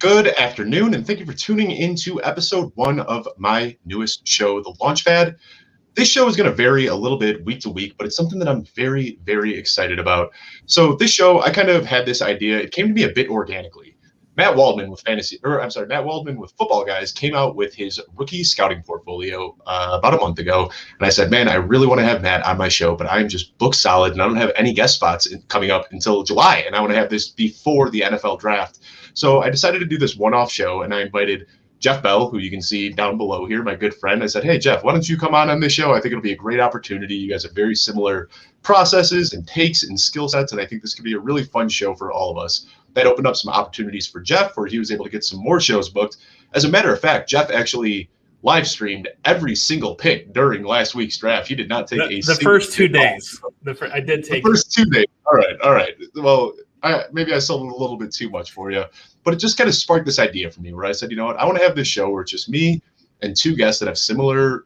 Good afternoon, and thank you for tuning into episode 1 of my newest show, The Launchpad. This show is going to vary a little bit week to week, but it's something that I'm very, very excited about. So this show, I kind of had this idea. It came to me a bit organically. Matt Waldman with Football Guys came out with his rookie scouting portfolio about a month ago. And I said, man, I really want to have Matt on my show, but I'm just booked solid and I don't have any guest spots coming up until July. And I want to have this before the NFL draft. So I decided to do this one-off show, and I invited Jeff Bell, who you can see down below here, my good friend. I said, hey, Jeff, why don't you come on this show? I think it'll be a great opportunity. You guys have very similar processes and takes and skill sets, and I think this could be a really fun show for all of us. That opened up some opportunities for Jeff, where he was able to get some more shows booked. As a matter of fact, Jeff actually live streamed every single pick during last week's draft. He did not take the first 2 days. I did take the first 2 days. All right. Well, maybe I sold it a little bit too much for you, but it just kind of sparked this idea for me where I said, you know what, I want to have this show where it's just me and two guests that have similar,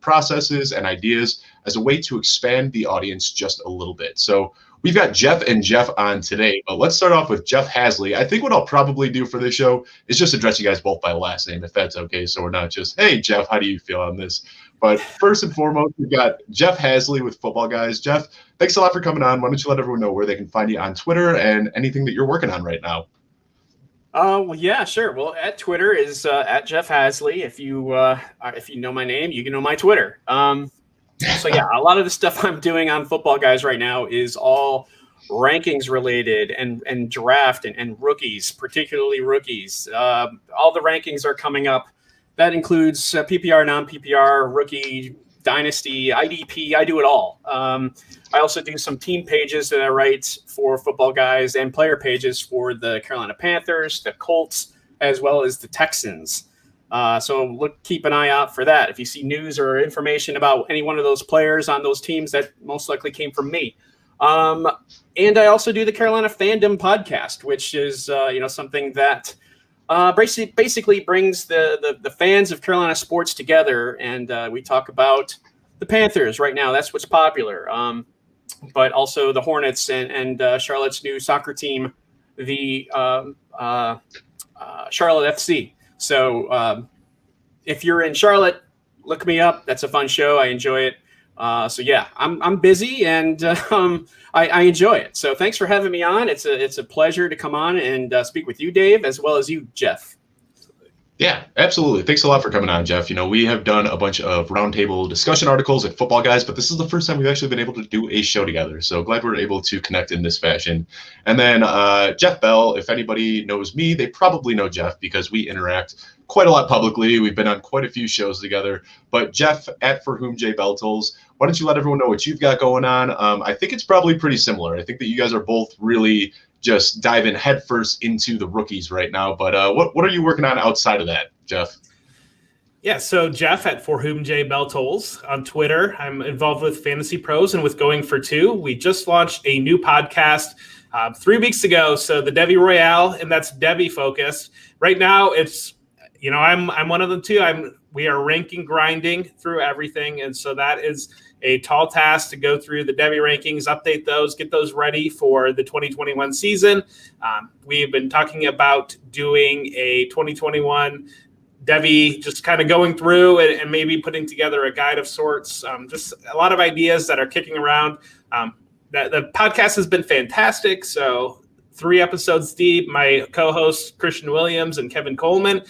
processes and ideas as a way to expand the audience just a little bit. So we've got Jeff and Jeff on today, but let's start off with Jeff Haseley. I think what I'll probably do for this show is just address you guys both by last name, if that's okay. So we're not just, hey, Jeff, how do you feel on this? But first and foremost, we've got Jeff Haseley with Football Guys. Jeff, thanks a lot for coming on. Why don't you let everyone know where they can find you on Twitter and anything that you're working on right now? Well, yeah, sure. Well, at Twitter is at Jeff Haseley. If you know my name, you can know my Twitter. So yeah, a lot of the stuff I'm doing on Football Guys right now is all rankings related and draft and rookies, particularly rookies. All the rankings are coming up. That includes PPR, non-PPR, rookie, dynasty, IDP. I do it all. I also do some team pages that I write for Football Guys and player pages for the Carolina Panthers, the Colts, as well as the Texans. So keep an eye out for that. If you see news or information about any one of those players on those teams, that most likely came from me. And I also do the Carolina Fandom podcast, which is something that basically brings the fans of Carolina sports together, and we talk about the Panthers right now. That's what's popular. But also the Hornets and Charlotte's new soccer team, the Charlotte FC. So if you're in Charlotte, look me up. That's a fun show. I enjoy it. So yeah, I'm busy and I enjoy it. So thanks for having me on. It's a pleasure to come on and speak with you, Dave, as well as you, Jeff. Yeah, absolutely. Thanks a lot for coming on, Jeff. We have done a bunch of roundtable discussion articles at Football Guys, but this is the first time we've actually been able to do a show together. So glad we're able to connect in this fashion. And then Jeff Bell, if anybody knows me, they probably know Jeff because we interact quite a lot publicly. We've been on quite a few shows together. But Jeff, at For Whom J Bell Tolls, why don't you let everyone know what you've got going on? I think it's probably pretty similar. I think that you guys are both really just diving headfirst into the rookies right now. But what are you working on outside of that, Jeff? Yeah, so Jeff at For Whom J Bell Tolls on Twitter. I'm involved with Fantasy Pros and with Going for Two. We just launched a new podcast 3 weeks ago. So the Devy Royale, and that's Devy focused. Right now, it's I'm one of them too. We are ranking grinding through everything, and so that is a tall task to go through the Devy rankings, update those, get those ready for the 2021 season. We have been talking about doing a 2021 Devy, just kind of going through and maybe putting together a guide of sorts. Just a lot of ideas that are kicking around. The podcast has been fantastic. So 3 episodes deep, my co-hosts Christian Williams and Kevin Coleman.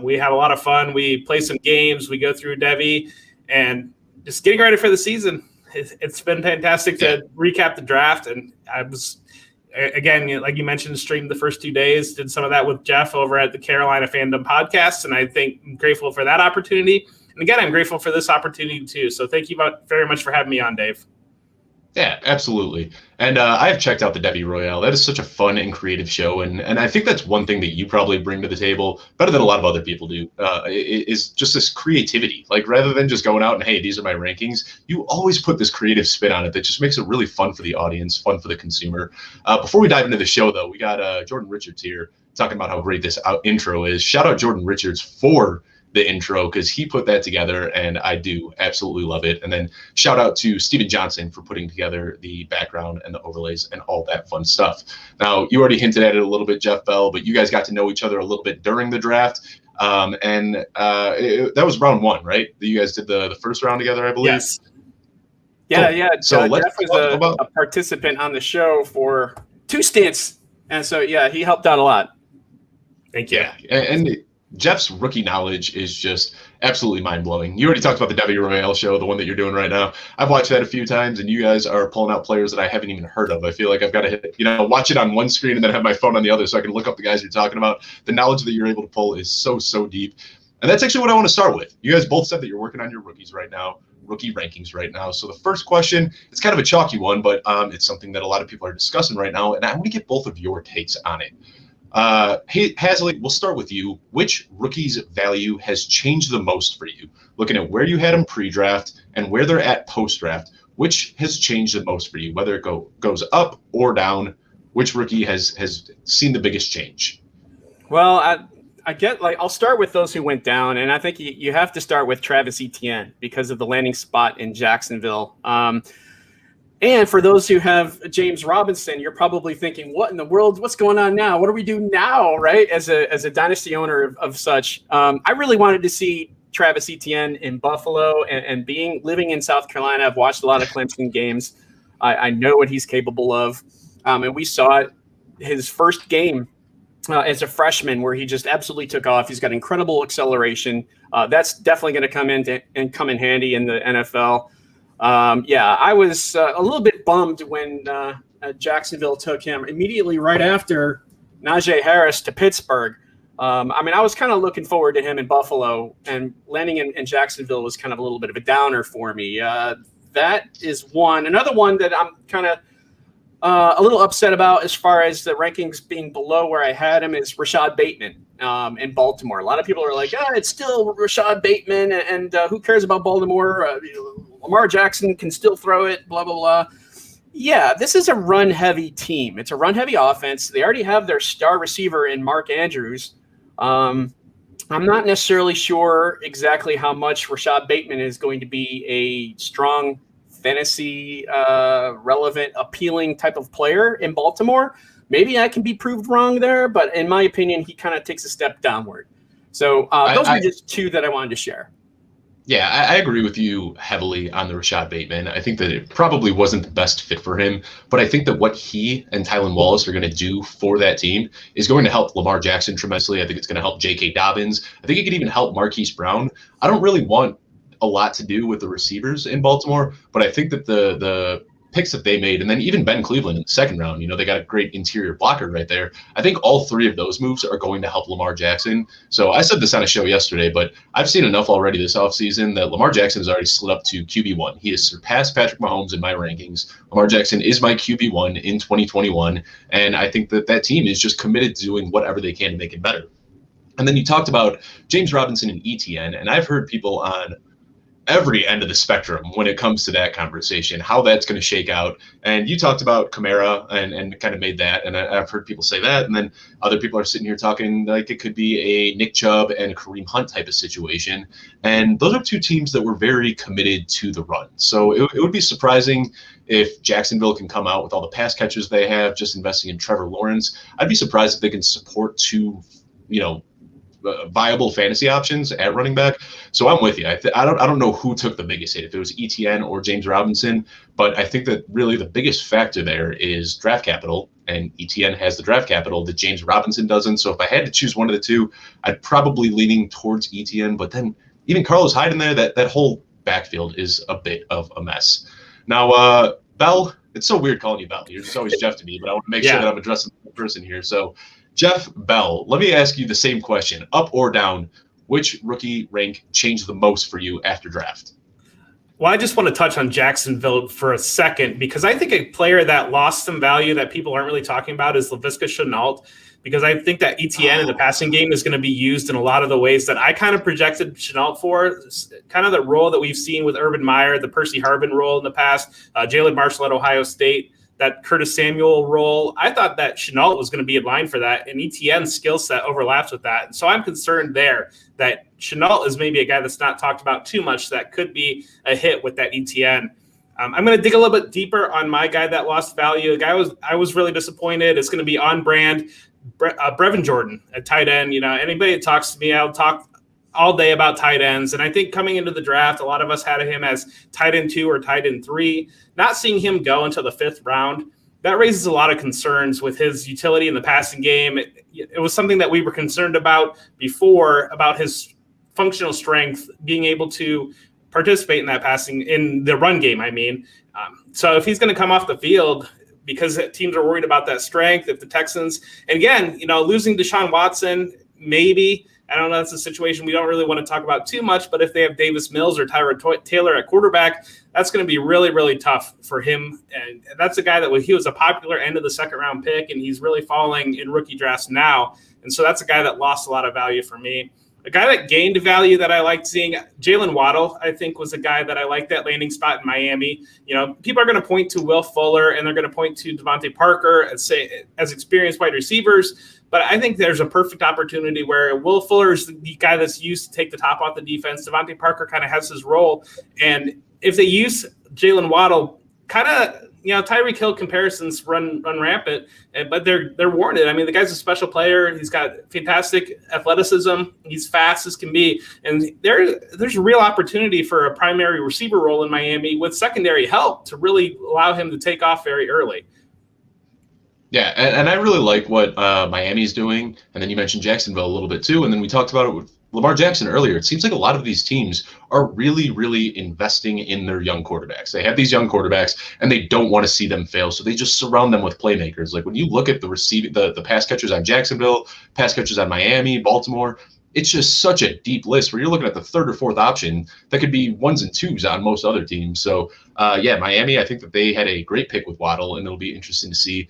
We have a lot of fun. We play some games. We go through Devy and just getting ready for the season. It's been fantastic to recap the draft. And I was, again, like you mentioned, streamed the first 2 days, did some of that with Jeff over at the Carolina Fandom podcast. And I think I'm grateful for that opportunity. And again, I'm grateful for this opportunity too. So thank you very much for having me on, Dave. Yeah, absolutely. And I have checked out the Devy Royale. That is such a fun and creative show. And I think that's one thing that you probably bring to the table better than a lot of other people do, is just this creativity. Like rather than just going out and, hey, these are my rankings, you always put this creative spin on it that just makes it really fun for the audience, fun for the consumer. Before we dive into the show, though, we got Jordan Richards here talking about how great this intro is. Shout out Jordan Richards for the intro because he put that together, and I do absolutely love it. And then shout out to Steven Johnson for putting together the background and the overlays and all that fun stuff. Now, you already hinted at it a little bit, Jeff Bell, but you guys got to know each other a little bit during the draft. That was round 1, right? You guys did the first round together, I believe. Yes. Yeah, cool. yeah. So Jeff was a participant on the show for 2 stints, and so yeah, he helped out a lot. Thank you. Yeah, and Jeff's rookie knowledge is just absolutely mind-blowing. You already talked about the Debbie Royale show, the one that you're doing right now. I've watched that a few times, and you guys are pulling out players that I haven't even heard of. I feel like I've got to watch it on one screen and then have my phone on the other so I can look up the guys you're talking about. The knowledge that you're able to pull is so, so deep. And that's actually what I want to start with. You guys both said that you're working on your rookies right now, rookie rankings right now. So the first question, it's kind of a chalky one, but it's something that a lot of people are discussing right now, and I want to get both of your takes on it. Hey, Haseley, we'll start with you. Which rookie's value has changed the most for you? Looking at where you had them pre-draft and where they're at post-draft, which has changed the most for you? Whether it goes up or down, which rookie has seen the biggest change? Well, I get I'll start with those who went down, and I think you have to start with Travis Etienne because of the landing spot in Jacksonville. And for those who have James Robinson, you're probably thinking, what in the world? What's going on now? What do we do now, right? As a dynasty owner of such, I really wanted to see Travis Etienne in Buffalo, and living in South Carolina, I've watched a lot of Clemson games. I know what he's capable of. And we saw it his first game as a freshman where he just absolutely took off. He's got incredible acceleration. That's definitely going to come in handy in the NFL. I was a little bit bummed when Jacksonville took him immediately right after Najee Harris to Pittsburgh. I was kind of looking forward to him in Buffalo, and landing in Jacksonville was kind of a little bit of a downer for me. That is one. Another one that I'm kind of a little upset about as far as the rankings being below where I had him is Rashad Bateman in Baltimore. A lot of people are like, it's still Rashad Bateman, and who cares about Baltimore? Lamar Jackson can still throw it, blah, blah, blah. Yeah, this is a run-heavy team. It's a run-heavy offense. They already have their star receiver in Mark Andrews. I'm not necessarily sure exactly how much Rashad Bateman is going to be a strong fantasy, relevant, appealing type of player in Baltimore. Maybe I can be proved wrong there, but in my opinion, he kind of takes a step downward. So those are just 2 that I wanted to share. Yeah, I agree with you heavily on the Rashad Bateman. I think that it probably wasn't the best fit for him, but I think that what he and Tylan Wallace are going to do for that team is going to help Lamar Jackson tremendously. I think it's going to help J.K. Dobbins. I think it could even help Marquise Brown. I don't really want a lot to do with the receivers in Baltimore, but I think that the picks that they made, and then even Ben Cleveland in the second round, they got a great interior blocker right there. I think all 3 of those moves are going to help Lamar Jackson. So I said this on a show yesterday, but I've seen enough already this offseason that Lamar Jackson has already slid up to QB1. He has surpassed Patrick Mahomes in my rankings. Lamar Jackson is my QB1 in 2021, and I think that team is just committed to doing whatever they can to make it better. And then you talked about James Robinson and ETN, and I've heard people on every end of the spectrum when it comes to that conversation, how that's going to shake out. And you talked about Kamara and kind of made that, and I've heard people say that, and then other people are sitting here talking like it could be a Nick Chubb and Kareem Hunt type of situation. And those are 2 teams that were very committed to the run. So it would be surprising if Jacksonville can come out with all the pass catchers they have, just investing in Trevor Lawrence. I'd be surprised if they can support 2, viable fantasy options at running back. So I'm with you. I don't know who took the biggest hit, if it was ETN or James Robinson, but I think that really the biggest factor there is draft capital, and ETN has the draft capital that James Robinson doesn't. So if I had to choose one of the 2, I'd probably leaning towards ETN, but then even Carlos Hyde in there, that whole backfield is a bit of a mess. Now, Bell, it's so weird calling you Bell. You're just always Jeff to me, but I want to make sure that I'm addressing the person here. So Jeff Bell, let me ask you the same question. Up or down, which rookie rank changed the most for you after draft? Well, I just want to touch on Jacksonville for a second, because I think a player that lost some value that people aren't really talking about is Laviska Shenault, because I think that ETN in the passing game is going to be used in a lot of the ways that I kind of projected Shenault for, kind of the role that we've seen with Urban Meyer, the Percy Harvin role in the past, Jalen Marshall at Ohio State, that Curtis Samuel role. I thought that Shenault was going to be in line for that, and ETN's skill set overlaps with that. And so I'm concerned there that Chenault is maybe a guy that's not talked about too much. That could be a hit with that ETN. I'm going to dig a little bit deeper on my guy that lost value. The guy I was really disappointed. It's going to be on brand. Brevin Jordan at tight end. Anybody that talks to me, I'll talk all day about tight ends. And I think coming into the draft, a lot of us had him as tight end 2 or tight end 3. Not seeing him go until the 5th round, that raises a lot of concerns with his utility in the passing game. It was something that we were concerned about before, about his functional strength, being able to participate in that passing, in the run game, I mean. So if he's going to come off the field because teams are worried about that strength, if the Texans, and again, losing Deshaun Watson, maybe, I don't know, that's a situation we don't really want to talk about too much, but if they have Davis Mills or Tyrod Taylor at quarterback, that's going to be really, really tough for him. And that's a guy he was a popular end of the 2nd round pick, and he's really falling in rookie drafts now. And so that's a guy that lost a lot of value for me. A guy that gained value that I liked seeing, Jalen Waddle, I think, was a guy that I liked that landing spot in Miami. People are going to point to Will Fuller and they're going to point to Devontae Parker as experienced wide receivers. But I think there's a perfect opportunity where Will Fuller is the guy that's used to take the top off the defense. Devontae Parker kind of has his role. And if they use Jalen Waddle, kind of, Tyreek Hill comparisons run rampant, but they're warranted. I mean, the guy's a special player. He's got fantastic athleticism. He's fast as can be. And there's a real opportunity for a primary receiver role in Miami with secondary help to really allow him to take off very early. Yeah, and I really like what Miami's doing. And then you mentioned Jacksonville a little bit too. And then we talked about it with Lamar Jackson earlier. It seems like a lot of these teams are really, really investing in their young quarterbacks. They have these young quarterbacks and they don't want to see them fail. So they just surround them with playmakers. Like when you look at the pass catchers on Jacksonville, pass catchers on Miami, Baltimore, it's just such a deep list where you're looking at the 3rd or 4th option that could be 1s and 2s on most other teams. So Miami, I think that they had a great pick with Waddle, and it'll be interesting to see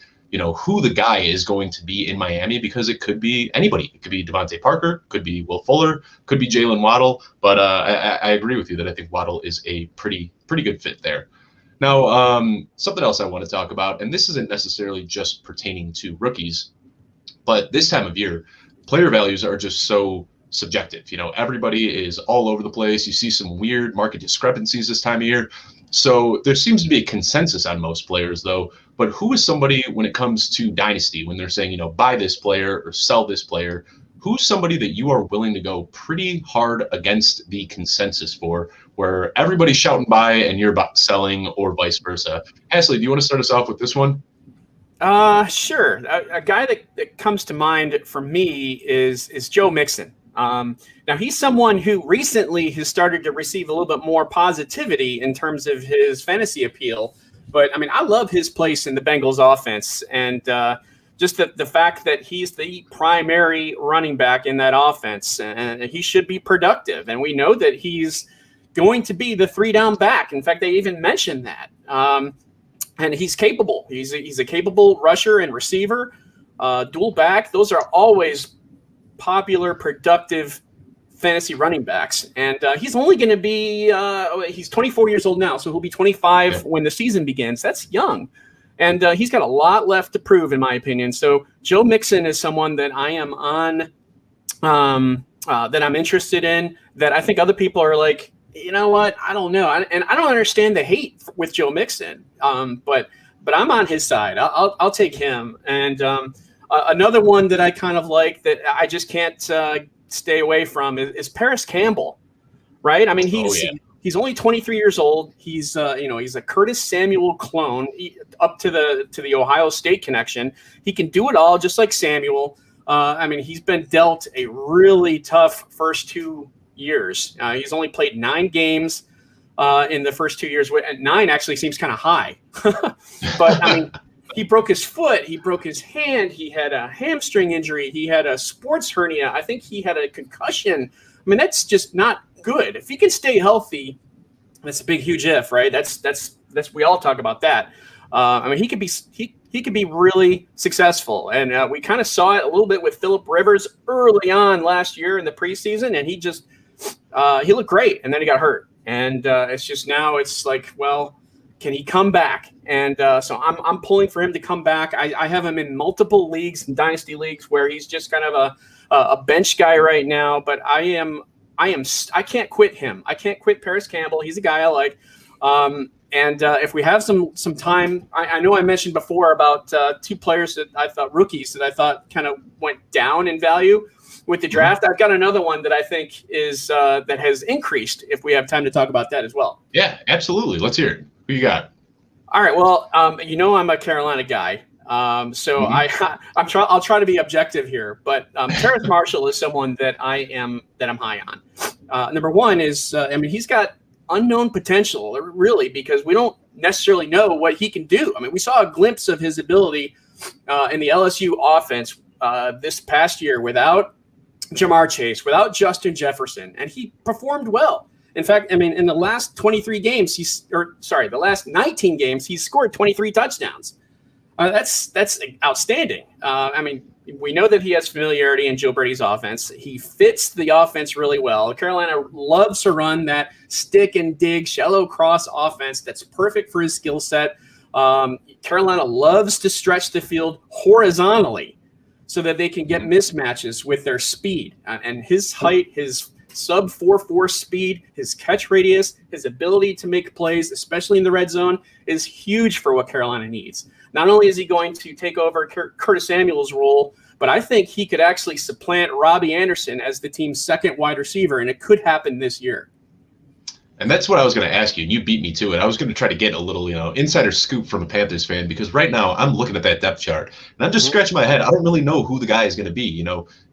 who the guy is going to be in Miami, because it could be anybody. It could be Devontae Parker, could be Will Fuller, could be Jalen Waddle. But I agree with you that I think Waddle is a pretty good fit there. Now, something else I want to talk about, and this isn't necessarily just pertaining to rookies, but this time of year, player values are just so subjective. Everybody is all over the place. You see some weird market discrepancies this time of year. So there seems to be a consensus on most players, though. But who is somebody, when it comes to Dynasty, when they're saying, buy this player or sell this player, who's somebody that you are willing to go pretty hard against the consensus for, where everybody's shouting buy and you're selling, or vice versa? Haseley, do you want to start us off with this one? Sure. A guy that comes to mind for me is Joe Mixon. Now he's someone who recently has started to receive a little bit more positivity in terms of his fantasy appeal. But I mean, I love his place in the Bengals offense, and just the fact that he's the primary running back in that offense, and he should be productive. And we know that he's going to be the 3-down back. In fact, they even mentioned that. And he's capable. He's a capable rusher and receiver, dual back. Those are always popular, productive fantasy running backs. And he's only going to be he's 24 years old now, so he'll be 25 when the season begins. That's young. And he's got a lot left to prove, in my opinion. So Joe Mixon is someone that I am on, that I'm interested in, that I think other people are like, you know what? I don't know. And I don't understand the hate with Joe Mixon. But I'm on his side. I'll take him. And another one that I kind of like that I just can't stay away from is Paris Campbell, right? I mean, he's only 23 years old. He's he's a Curtis Samuel clone, up to the Ohio State connection. He can do it all, just like Samuel. I mean, he's been dealt a really tough first 2 years. He's only played 9 games in the first 2 years. 9 actually seems kind of high, but I mean, he broke his foot, he broke his hand, he had a hamstring injury, he had a sports hernia. I think he had a concussion. I mean, that's just not good. If he can stay healthy, that's a big, huge if, right? That's we all talk about that. I mean, he could be really successful, and we kind of saw it a little bit with Phillip Rivers early on last year in the preseason, and he looked great, and then he got hurt, and it's just now it's like, well, can he come back? And so I'm pulling for him to come back. I have him in multiple leagues and dynasty leagues where he's just kind of a bench guy right now, but I'm I can't quit him. I can't quit Paris Campbell. He's a guy I like. And if we have some time, I know I mentioned before about two players that I thought rookies that I thought kind of went down in value with the draft. I've got another one that I think is that has increased. If we have time to talk about that as well. Yeah, absolutely. Let's hear it. Who you got? All right. Well, I'm a Carolina guy. So I'll try to be objective here, but Terrace Marshall is someone that I'm high on. Number one is, he's got unknown potential, really, because we don't necessarily know what he can do. I mean, we saw a glimpse of his ability in the LSU offense this past year without Jamar Chase, without Justin Jefferson, and he performed well. In fact, in the last 23 games, the last 19 games, he's scored 23 touchdowns. That's outstanding. We know that he has familiarity in Joe Brady's offense. He fits the offense really well. Carolina loves to run that stick and dig, shallow cross offense that's perfect for his skill set. Carolina loves to stretch the field horizontally so that they can get mismatches with their speed. And his height, his sub 4.4 speed, his catch radius, his ability to make plays, especially in the red zone, is huge for what Carolina needs. Not only is he going to take over Curtis Samuel's role, but I think he could actually supplant Robbie Anderson as the team's second wide receiver, and it could happen this year. And that's what I was going to ask you, and you beat me to it. I was going to try to get a little, insider scoop from a Panthers fan, because right now I'm looking at that depth chart, and I'm just scratching my head. I don't really know who the guy is going to be.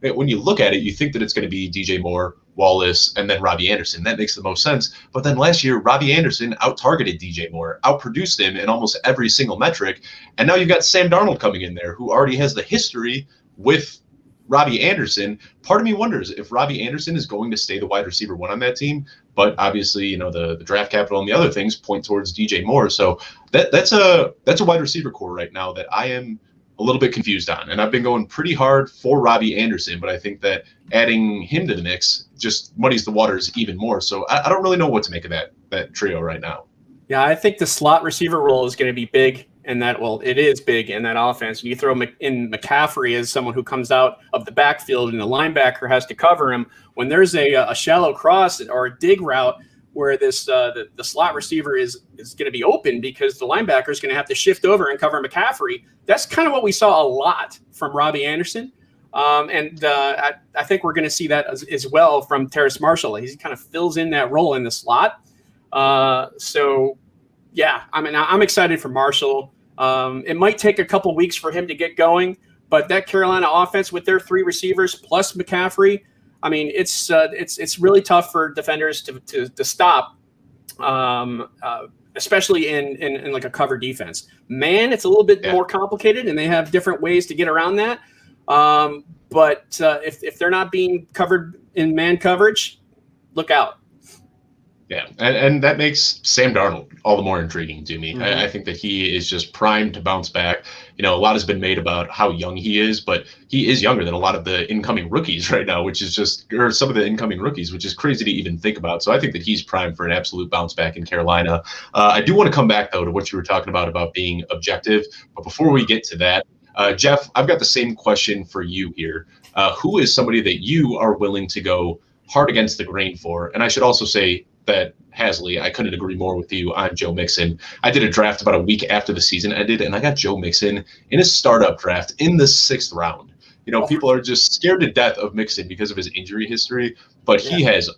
When you look at it, you think that it's going to be DJ Moore, Wallace, and then Robbie Anderson. That makes the most sense. But then last year, Robbie Anderson out-targeted DJ Moore, outproduced him in almost every single metric. And now you've got Sam Darnold coming in there, who already has the history with Robbie Anderson. Part of me wonders if Robbie Anderson is going to stay the wide receiver one on that team. But obviously, the draft capital and the other things point towards DJ Moore. So that's a wide receiver core right now that I am a little bit confused on. And I've been going pretty hard for Robbie Anderson, but I think that adding him to the mix just muddies the waters even more. So I don't really know what to make of that trio right now. Yeah, I think the slot receiver role is going to be big, and it is big in that offense. You throw in McCaffrey as someone who comes out of the backfield, and the linebacker has to cover him. When there's a shallow cross or a dig route where this the slot receiver is going to be open because the linebacker is going to have to shift over and cover McCaffrey. That's kind of what we saw a lot from Robbie Anderson. I think we're going to see that as well from Terrace Marshall. He kind of fills in that role in the slot. I'm excited for Marshall. It might take a couple weeks for him to get going, but that Carolina offense with their three receivers plus McCaffrey, it's really tough for defenders to stop, especially in like a cover defense. Man, it's a little bit more complicated, and they have different ways to get around that. But if they're not being covered in man coverage, look out. Yeah, and that makes Sam Darnold all the more intriguing to me. Mm-hmm. I think that he is just primed to bounce back. A lot has been made about how young he is, but he is younger than a lot of the incoming rookies right now, or some of the incoming rookies, which is crazy to even think about. So I think that he's primed for an absolute bounce back in Carolina. I do want to come back, though, to what you were talking about being objective. But before we get to that, Jeff, I've got the same question for you here. Who is somebody that you are willing to go hard against the grain for? And I should also say that Haseley, I couldn't agree more with you on Joe Mixon. I did a draft about a week after the season ended, and I got Joe Mixon in a startup draft in the 6th round. People are just scared to death of Mixon because of his injury history, but he has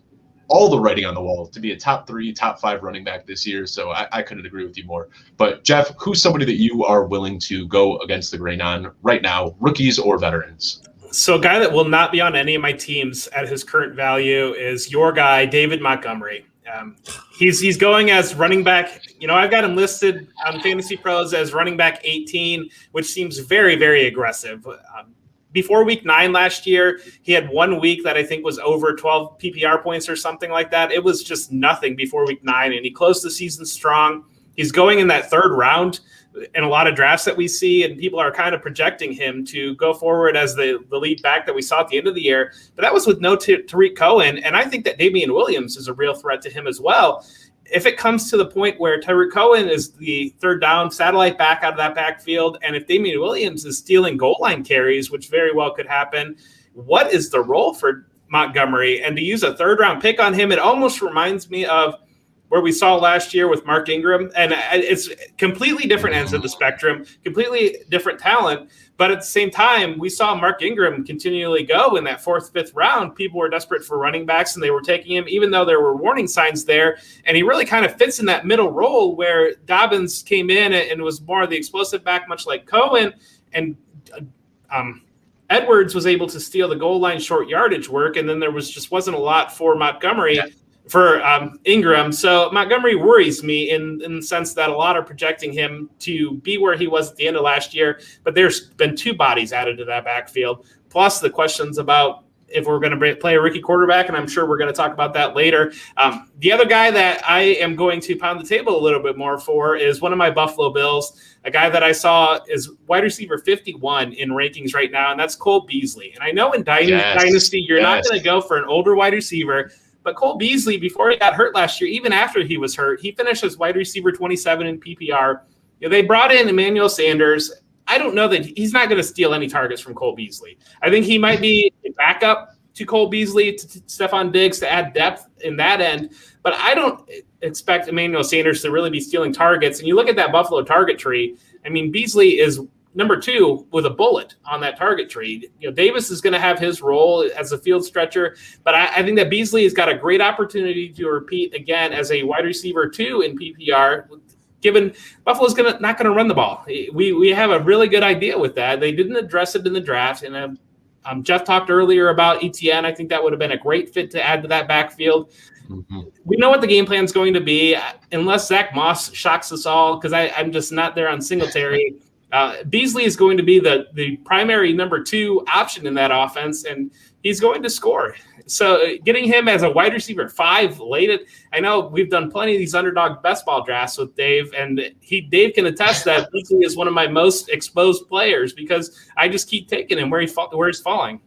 all the writing on the wall to be a top 3, top 5 running back this year. So I couldn't agree with you more. But Jeff, who's somebody that you are willing to go against the grain on right now, rookies or veterans? So a guy that will not be on any of my teams at his current value is your guy, David Montgomery. He's going as running back. I've got him listed on Fantasy Pros as running back 18, which seems very, very aggressive. Before week 9 last year, he had 1 week that I think was over 12 PPR points or something like that. It was just nothing before week 9, and he closed the season strong. He's going in that 3rd round in a lot of drafts that we see, and people are kind of projecting him to go forward as the lead back that we saw at the end of the year. But that was with no Tariq Cohen, and I think that Damian Williams is a real threat to him as well. If it comes to the point where Tariq Cohen is the 3rd down satellite back out of that backfield, and if Damian Williams is stealing goal line carries, which very well could happen, what is the role for Montgomery, and to use a third-round pick on him, it almost reminds me of where we saw last year with Mark Ingram. And it's completely different ends of the spectrum, completely different talent. But at the same time, we saw Mark Ingram continually go in that 4th, 5th round. People were desperate for running backs, and they were taking him, even though there were warning signs there. And he really kind of fits in that middle role where Dobbins came in and was more of the explosive back, much like Cohen. And Edwards was able to steal the goal line short yardage work. And then there wasn't a lot for Montgomery. Yeah. For Ingram. So Montgomery worries me in the sense that a lot are projecting him to be where he was at the end of last year, but there's been 2 bodies added to that backfield, plus the questions about if we're going to play a rookie quarterback, and I'm sure we're going to talk about that later. The other guy that I am going to pound the table a little bit more for is one of my Buffalo Bills, a guy that I saw is wide receiver 51 in rankings right now, and that's Cole Beasley. And I know in Dynasty, you're not going to go for an older wide receiver, but Cole Beasley, before he got hurt last year, even after he was hurt, he finished as wide receiver 27 in PPR. They brought in Emmanuel Sanders. I don't know that he's not going to steal any targets from Cole Beasley. I think he might be a backup to Cole Beasley, to Stephon Diggs, to add depth in that end. But I don't expect Emmanuel Sanders to really be stealing targets. And you look at that Buffalo target tree, I mean, Beasley is number 2 with a bullet on that target tree. Davis is going to have his role as a field stretcher, but I think that Beasley has got a great opportunity to repeat again as a wide receiver 2 in PPR, given Buffalo's not going to run the ball. We have a really good idea with that. They didn't address it in the draft, and Jeff talked earlier about ETN. I think that would have been a great fit to add to that backfield. Mm-hmm. We know what the game plan is going to be, unless Zach Moss shocks us all, because I'm just not there on Singletary. Beasley is going to be the primary number 2 option in that offense, and he's going to score. So getting him as a wide receiver 5 late, I know we've done plenty of these underdog best ball drafts with Dave, and Dave can attest that Beasley is one of my most exposed players because I just keep taking him where he's falling.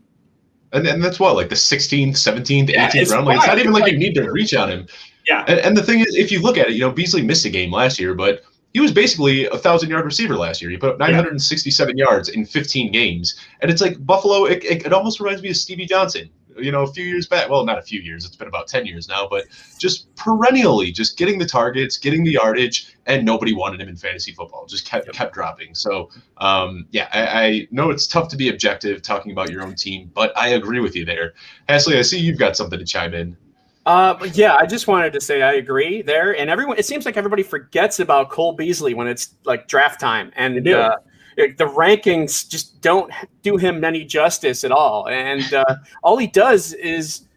And that's what, like the 16th, 17th, 18th round? Like, it's not even like you need to reach on him. Yeah. And the thing is, if you look at it, Beasley missed a game last year, but he was basically a 1,000-yard receiver last year. He put up 967 yards in 15 games. And it's like Buffalo, it almost reminds me of Stevie Johnson, a few years back. Well, not a few years. It's been about 10 years now. But just perennially just getting the targets, getting the yardage, and nobody wanted him in fantasy football. Just kept dropping. So, I know it's tough to be objective talking about your own team, but I agree with you there. Haseley, I see you've got something to chime in. I just wanted to say I agree there. And it seems like everybody forgets about Cole Beasley when it's like draft time. And the rankings just don't do him any justice at all. And all he does is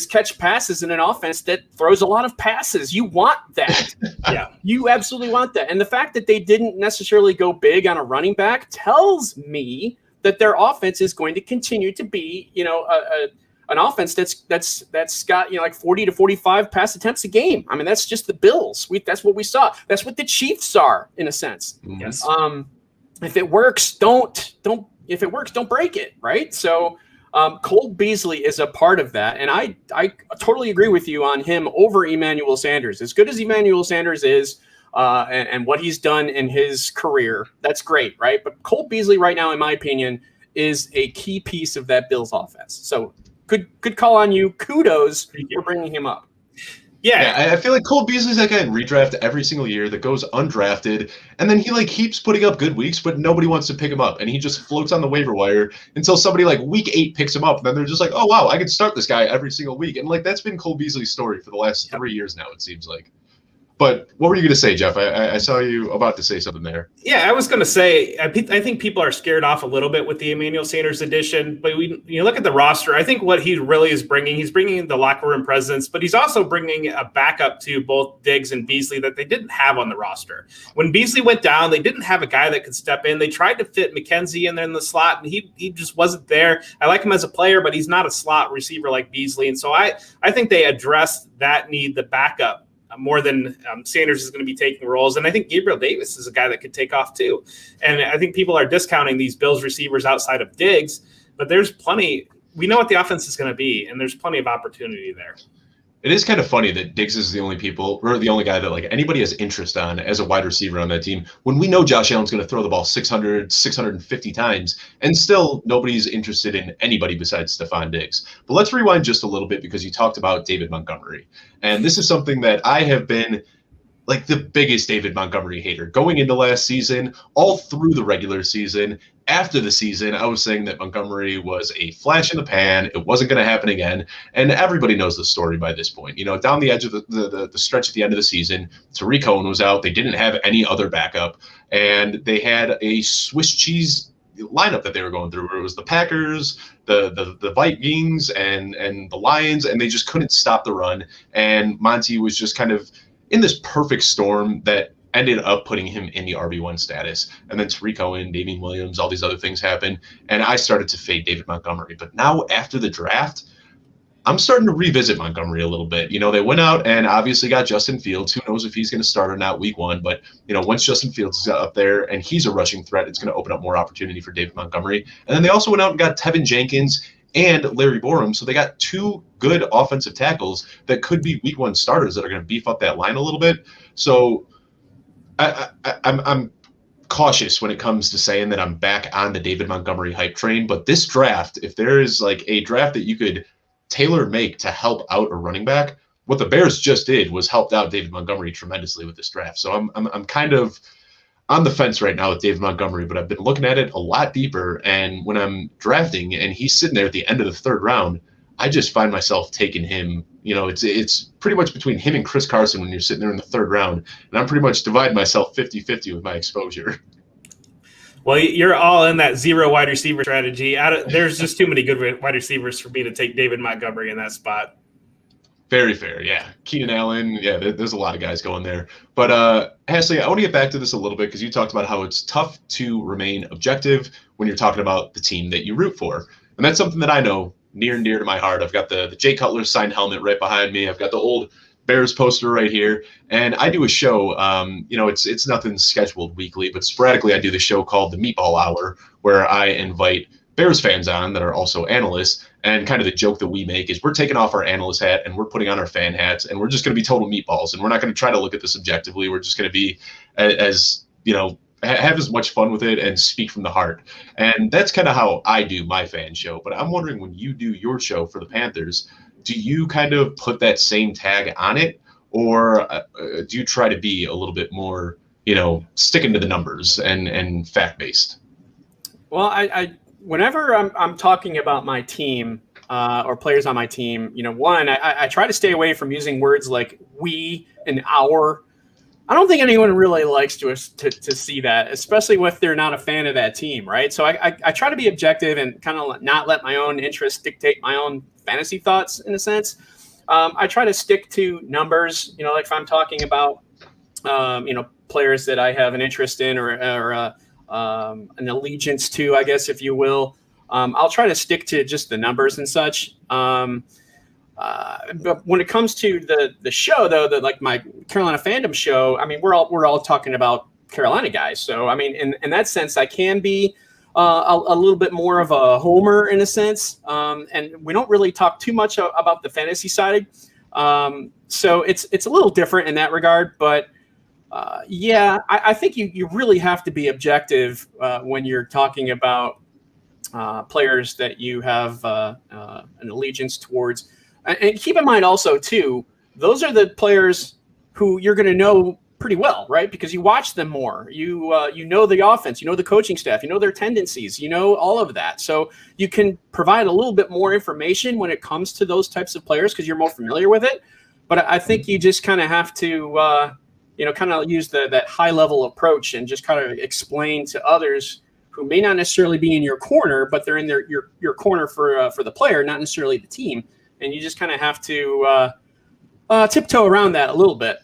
catch passes in an offense that throws a lot of passes. You want that. Yeah, you absolutely want that. And the fact that they didn't necessarily go big on a running back tells me that their offense is going to continue to be, an offense that's got like 40 to 45 pass attempts a game. I mean, that's just the Bills. That's what we saw. That's what the Chiefs are, in a sense. Yes. If it works, don't break it, right? So Cole Beasley is a part of that, and I totally agree with you on him over Emmanuel Sanders. As good as Emmanuel Sanders is, and what he's done in his career, that's great, right? But Cole Beasley right now, in my opinion, is a key piece of that Bills offense. So good call on you. Kudos for bringing him up. Yeah, I feel like Cole Beasley's that guy in redraft every single year that goes undrafted, and then he keeps putting up good weeks, but nobody wants to pick him up, and he just floats on the waiver wire until somebody week 8 picks him up, and then they're just like, oh wow, I can start this guy every single week, and that's been Cole Beasley's story for the last 3 years now, it seems like. But what were you going to say, Jeff? I saw you about to say something there. Yeah, I was going to say, I think people are scared off a little bit with the Emmanuel Sanders addition. But you look at the roster, I think what he really is bringing, he's bringing the locker room presence, but he's also bringing a backup to both Diggs and Beasley that they didn't have on the roster. When Beasley went down, they didn't have a guy that could step in. They tried to fit McKenzie in there in the slot, and he just wasn't there. I like him as a player, but he's not a slot receiver like Beasley. And so I think they addressed that need, the backup, more than Sanders is going to be taking roles. And I think Gabriel Davis is a guy that could take off too. And I think people are discounting these Bills receivers outside of Diggs, but there's plenty. We know what the offense is going to be, and there's plenty of opportunity there. It is kind of funny that Diggs is the only guy that like anybody has interest on as a wide receiver on that team when we know Josh Allen's going to throw the ball 600, 650 times, and still nobody's interested in anybody besides Stephon Diggs. But let's rewind just a little bit because you talked about David Montgomery. And this is something that I have been like the biggest David Montgomery hater going into last season, all through the regular season. After the season, I was saying that Montgomery was a flash in the pan. It wasn't going to happen again. And everybody knows the story by this point. You know, down the edge of the stretch at the end of the season, Tariq Cohen was out. They didn't have any other backup. And they had a Swiss cheese lineup that they were going through where it was the Packers, the Vikings, and the Lions, and they just couldn't stop the run. And Monty was just kind of in this perfect storm that ended up putting him in the RB1 status. And then Tariq Cohen, Damian Williams, all these other things happened. And I started to fade David Montgomery. But now after the draft, I'm starting to revisit Montgomery a little bit. You know, they went out and obviously got Justin Fields. Who knows if he's going to start or not week one. But, you know, once Justin Fields is up there and he's a rushing threat, it's going to open up more opportunity for David Montgomery. And then they also went out and got Tevin Jenkins and Larry Borum. So they got two good offensive tackles that could be week one starters that are going to beef up that line a little bit. So I'm cautious when it comes to saying that I'm back on the David Montgomery hype train. But this draft, if there is like a draft that you could tailor make to help out a running back, what the Bears just did was helped out David Montgomery tremendously with this draft. So I'm kind of on the fence right now with David Montgomery, but I've been looking at it a lot deeper. And when I'm drafting and he's sitting there at the end of the third round, I just find myself taking him. You know, it's pretty much between him and Chris Carson when you're sitting there in the third round. And I'm pretty much dividing myself 50-50 with my exposure. Well, you're all in that zero wide receiver strategy. There's just too many good wide receivers for me to take David Montgomery in that spot. Very fair, yeah. Keenan Allen, yeah, there's a lot of guys going there. But Haseley, I want to get back to this a little bit because you talked about how it's tough to remain objective when you're talking about the team that you root for. And that's something that I know near and dear to my heart. I've got the Jay Cutler signed helmet right behind me. I've got the old Bears poster right here. And I do a show, you know, it's nothing scheduled weekly, but sporadically I do the show called the Meatball Hour, where I invite Bears fans on that are also analysts. And kind of the joke that we make is we're taking off our analyst hat and we're putting on our fan hats and we're just going to be total meatballs. And we're not going to try to look at this objectively. We're just going to be as, you know, have as much fun with it and speak from the heart. And that's kind of how I do my fan show. But I'm wondering, when you do your show for the Panthers, do you kind of put that same tag on it, or do you try to be a little bit more, you know, sticking to the numbers and fact-based? Well, I whenever I'm talking about my team or players on my team, you know, I try to stay away from using words like we and our. I don't think anyone really likes to see that, especially if they're not a fan of that team, right? So I try to be objective and kind of not let my own interests dictate my own fantasy thoughts, in a sense. I try to stick to numbers, you know, like if I'm talking about, you know, players that I have an interest in or an allegiance to, I guess, if you will. I'll try to stick to just the numbers and such. But when it comes to the show, though, like my Carolina fandom show, I mean, we're all talking about Carolina guys. So, I mean, in that sense, I can be a little bit more of a homer in a sense. And we don't really talk too much about the fantasy side. So it's a little different in that regard. But yeah, I think you really have to be objective when you're talking about players that you have an allegiance towards. And keep in mind also, too, those are the players who you're going to know pretty well, right? Because you watch them more. You know the offense, you know the coaching staff, you know their tendencies, you know all of that. So you can provide a little bit more information when it comes to those types of players because you're more familiar with it. But I think you just kind of have to, you know, kind of use that high-level approach and just kind of explain to others who may not necessarily be in your corner, but they're in your corner for the player, not necessarily the team. And you just kind of have to tiptoe around that a little bit.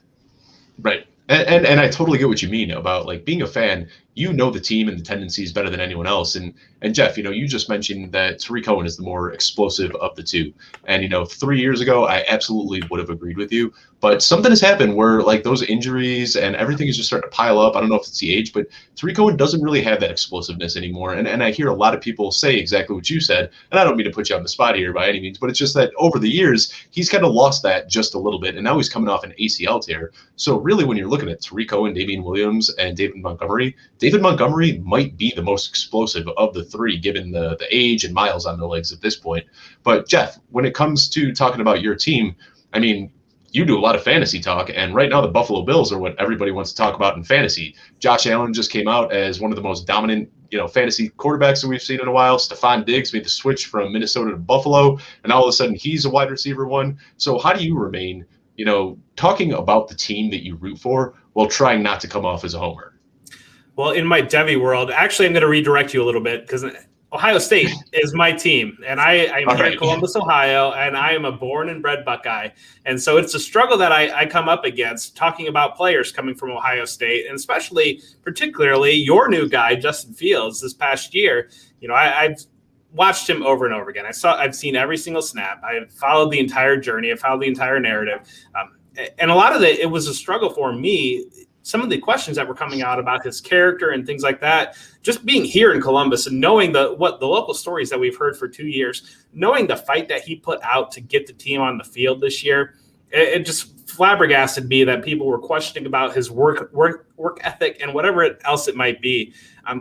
Right. And I totally get what you mean about like being a fan. you know the team and the tendencies better than anyone else. And Jeff, you just mentioned that Tariq Cohen is the more explosive of the two. And 3 years ago, I absolutely would have agreed with you. But something has happened where like those injuries and everything is just starting to pile up. I don't know if it's the age, but Tariq Cohen doesn't really have that explosiveness anymore. And I hear a lot of people say exactly what you said. And I don't mean to put you on the spot here by any means, but it's just that over the years, he's kind of lost that just a little bit. And now he's coming off an ACL tear. So really, when you're looking at Tariq Cohen, Damian Williams, and David Montgomery might be the most explosive of the three, given the age and miles on their legs at this point. But Jeff, when it comes to talking about your team, I mean, you do a lot of fantasy talk, and right now the Buffalo Bills are what everybody wants to talk about in fantasy. Josh Allen just came out as one of the most dominant, fantasy quarterbacks that we've seen in a while. Stephon Diggs made the switch from Minnesota to Buffalo, and all of a sudden he's a wide receiver one. So how do you remain, talking about the team that you root for while trying not to come off as a homer? Well, in my Devy world, actually, I'm going to redirect you a little bit because Ohio State is my team, and I'm here in Columbus, Ohio, and I am a born and bred Buckeye. And so it's a struggle that I come up against talking about players coming from Ohio State, and especially, particularly, your new guy, Justin Fields, this past year. I've watched him over and over again. I've seen every single snap. I've followed the entire journey. I've followed the entire narrative. And a lot of it was a struggle for me. Some of the questions that were coming out about his character and things like that, just being here in Columbus and knowing the local stories that we've heard for 2 years, knowing the fight that he put out to get the team on the field this year, it just flabbergasted me that people were questioning about his work ethic and whatever else it might be.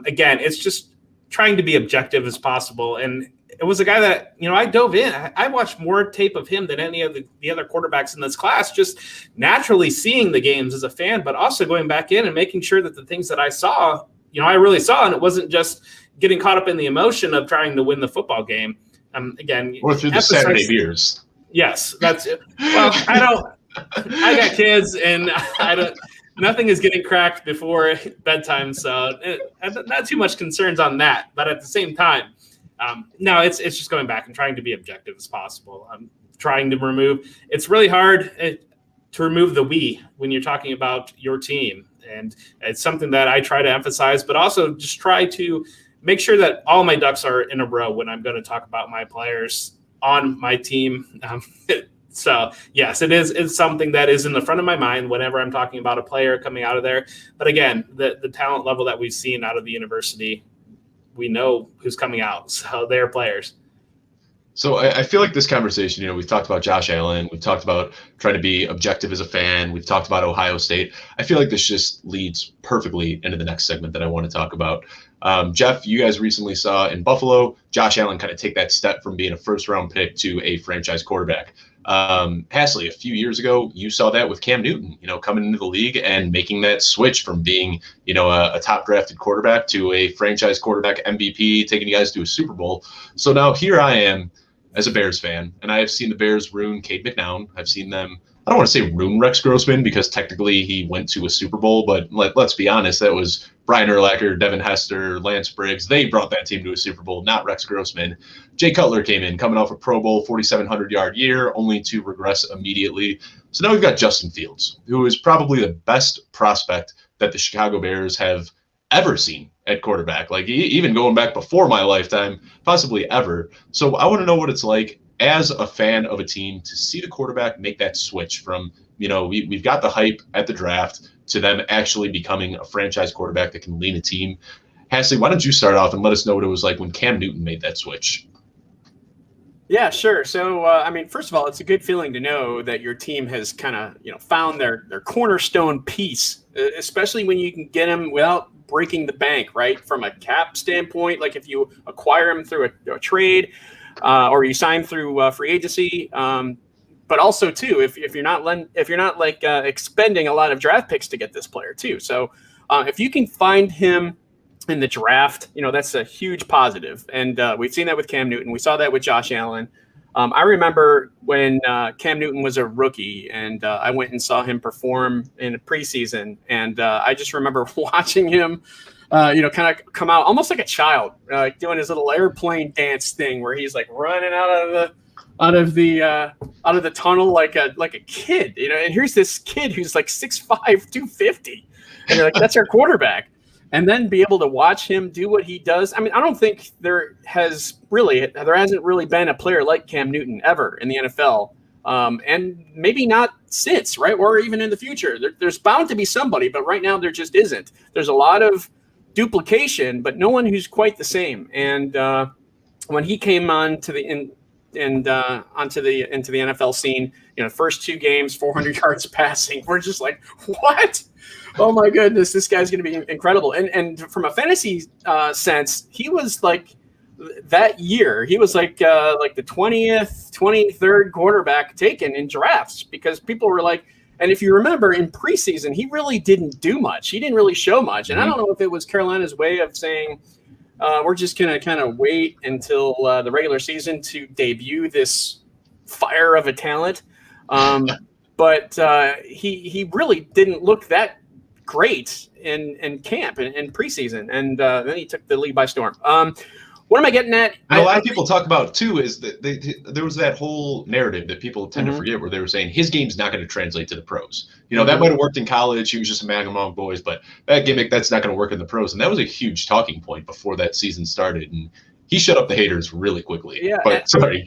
Again, it's just trying to be objective as possible. And it was a guy that, I dove in. I watched more tape of him than any of the other quarterbacks in this class, just naturally seeing the games as a fan, but also going back in and making sure that the things that I saw, I really saw, and it wasn't just getting caught up in the emotion of trying to win the football game. Again, or through the Saturday beers. Yes, that's it. Well, I got kids, and nothing is getting cracked before bedtime, so not too much concerns on that. But at the same time, no, it's just going back and trying to be objective as possible. I'm trying to remove. It's really hard to remove the we when you're talking about your team, and it's something that I try to emphasize, but also just try to make sure that all my ducks are in a row when I'm going to talk about my players on my team. So yes, it's something that is in the front of my mind whenever I'm talking about a player coming out of there. But again, the talent level that we've seen out of the university, we know who's coming out, so they're players. So I feel like this conversation, we've talked about Josh Allen, we've talked about trying to be objective as a fan, we've talked about Ohio State. I feel like this just leads perfectly into the next segment that I want to talk about. Jeff, you guys recently saw in Buffalo, Josh Allen kind of take that step from being a first-round pick to a franchise quarterback. Haseley, a few years ago, you saw that with Cam Newton, coming into the league and making that switch from being, a top drafted quarterback to a franchise quarterback MVP, taking you guys to a Super Bowl. So now here I am as a Bears fan, and I have seen the Bears ruin Cade McNown. I've seen them, I don't want to say ruin Rex Grossman because technically he went to a Super Bowl, but let's be honest, that was Brian Urlacher, Devin Hester, Lance Briggs. They brought that team to a Super Bowl, not Rex Grossman. Jay Cutler came in, coming off a Pro Bowl, 4,700-yard year, only to regress immediately. So now we've got Justin Fields, who is probably the best prospect that the Chicago Bears have ever seen at quarterback, like even going back before my lifetime, possibly ever. So I want to know what it's like as a fan of a team to see the quarterback make that switch from, we've got the hype at the draft to them actually becoming a franchise quarterback that can lead a team. Haseley, why don't you start off and let us know what it was like when Cam Newton made that switch? Yeah, sure. So, first of all, it's a good feeling to know that your team has kind of, found their cornerstone piece, especially when you can get them without breaking the bank, right? From a cap standpoint, like if you acquire them through a trade or you sign through free agency, but also too, if you're not expending a lot of draft picks to get this player too. So if you can find him in the draft, that's a huge positive. And we've seen that with Cam Newton. We saw that with Josh Allen. I remember when Cam Newton was a rookie and I went and saw him perform in a preseason. And I just remember watching him, kind of come out almost like a child, doing his little airplane dance thing where he's like running out of the tunnel like a kid, and here's this kid who's like 6'5", 250. And you're like, that's our quarterback. and then be able to watch him do what he does. I mean, I don't think there hasn't really been a player like Cam Newton ever in the NFL. And maybe not since, right? Or even in the future. There's bound to be somebody, but right now there just isn't. There's a lot of duplication, but no one who's quite the same. And when he came onto the NFL scene, first 2 games, 400 yards passing, we're just like, what? Oh my goodness, this guy's going to be incredible. And from a fantasy sense, he was like, that year, he was like the 20th, 23rd quarterback taken in drafts, because people were like, and if you remember in preseason, he really didn't do much. He didn't really show much. And I don't know if it was Carolina's way of saying, we're just going to kind of wait until the regular season to debut this fire of a talent. But he really didn't look that great in camp and in preseason. And then he took the league by storm. What am I getting at? And a lot of people talk about too is that there was that whole narrative that people tend to forget, where they were saying his game's not going to translate to the pros. That might have worked in college. He was just a man among boys, but that gimmick, that's not going to work in the pros. And that was a huge talking point before that season started. And he shut up the haters really quickly. Yeah. But sorry.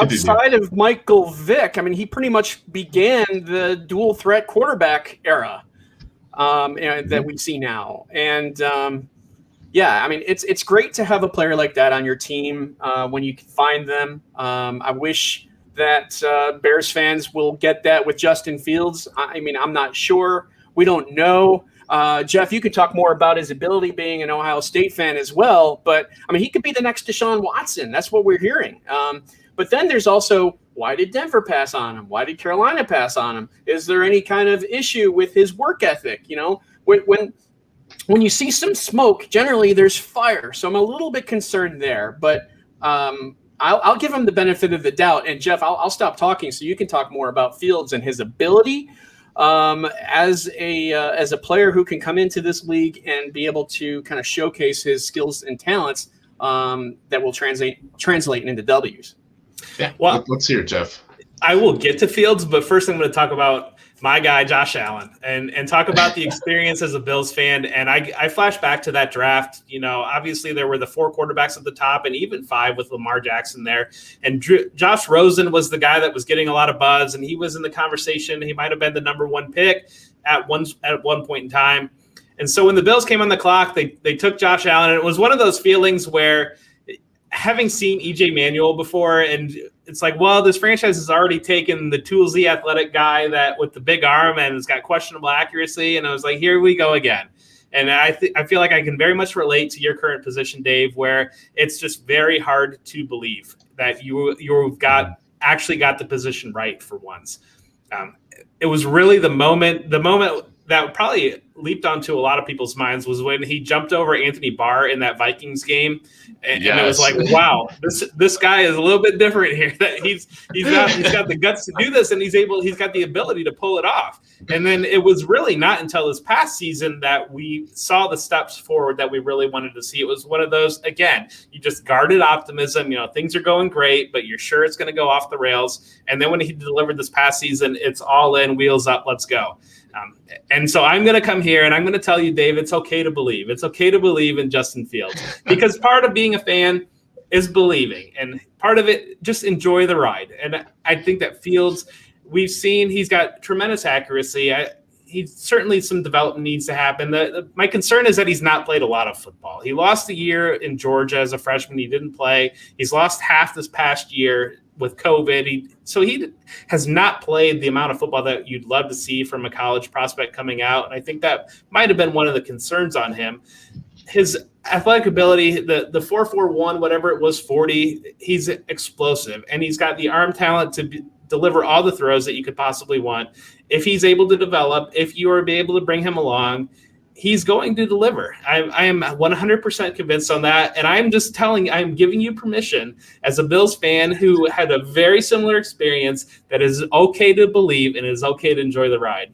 Outside of Michael Vick, I mean, he pretty much began the dual threat quarterback era that we see now. And, yeah, I mean, it's great to have a player like that on your team when you can find them. I wish that Bears fans will get that with Justin Fields. I mean, I'm not sure. We don't know. Jeff, you could talk more about his ability, being an Ohio State fan as well. But, I mean, he could be the next Deshaun Watson. That's what we're hearing. But then there's also, why did Denver pass on him? Why did Carolina pass on him? Is there any kind of issue with his work ethic? When you see some smoke, generally there's fire. So I'm a little bit concerned there, but I'll give him the benefit of the doubt. And Jeff, I'll stop talking so you can talk more about Fields and his ability as a player who can come into this league and be able to kind of showcase his skills and talents that will translate into W's. Yeah, well, let's hear it, Jeff. I will get to Fields, but first I'm going to talk about my guy, Josh Allen, and talk about the experience as a Bills fan. And I flash back to that draft. Obviously there were the 4 quarterbacks at the top and even 5 with Lamar Jackson there. And Josh Rosen was the guy that was getting a lot of buzz, and he was in the conversation. He might have been the number 1 pick at one point in time. And so when the Bills came on the clock, they took Josh Allen. And it was one of those feelings where, having seen EJ Manuel before, and it's like, well, this franchise has already taken the toolsy athletic guy that with the big arm and has got questionable accuracy. And I was like, here we go again. And I feel like I can very much relate to your current position, Dave, where it's just very hard to believe that you've actually got the position right for once. It was really the moment that probably leaped onto a lot of people's minds was when he jumped over Anthony Barr in that Vikings game. And it was like, wow, this guy is a little bit different here. That he's got the guts to do this, and he's got the ability to pull it off. And then it was really not until this past season that we saw the steps forward that we really wanted to see. It was one of those, again, you just guarded optimism. Things are going great, but you're sure it's going to go off the rails. And then when he delivered this past season, it's all in, wheels up, let's go. And so I'm going to come here and I'm going to tell you, Dave, it's okay to believe. It's okay to believe in Justin Fields, because part of being a fan is believing, and part of it, just enjoy the ride. And I think that Fields, we've seen he's got tremendous accuracy. He's certainly some development needs to happen. My concern is that he's not played a lot of football. He lost a year in Georgia as a freshman. He didn't play. He's lost half this past year with COVID. So he has not played the amount of football that you'd love to see from a college prospect coming out. And I think that might have been one of the concerns on him. His athletic ability, the 4.41, whatever it was, 40, he's explosive. And he's got the arm talent to deliver all the throws that you could possibly want. If he's able to develop, if you are able to bring him along, he's going to deliver. I am 100% convinced on that. And I'm giving you permission as a Bills fan who had a very similar experience that is okay to believe and is okay to enjoy the ride.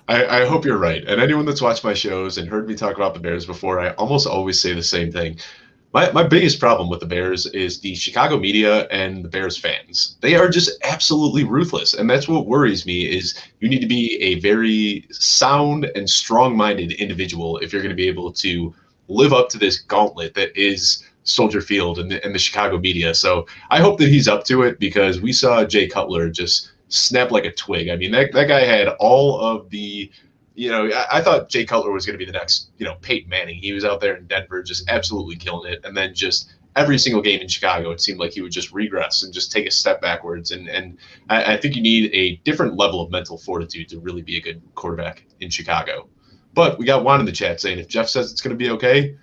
I hope you're right. And anyone that's watched my shows and heard me talk about the Bears before, I almost always say the same thing. My biggest problem with the Bears is the Chicago media and the Bears fans. They are just absolutely ruthless. And that's what worries me is you need to be a very sound and strong-minded individual if you're going to be able to live up to this gauntlet that is Soldier Field and the Chicago media. So I hope that he's up to it because we saw Jay Cutler just snap like a twig. I mean, that guy had all of the I thought Jay Cutler was going to be the next, Peyton Manning. He was out there in Denver just absolutely killing it. And then just every single game in Chicago, it seemed like he would just regress and just take a step backwards. And I think you need a different level of mental fortitude to really be a good quarterback in Chicago. But we got Juan in the chat saying if Jeff says it's going to be okay,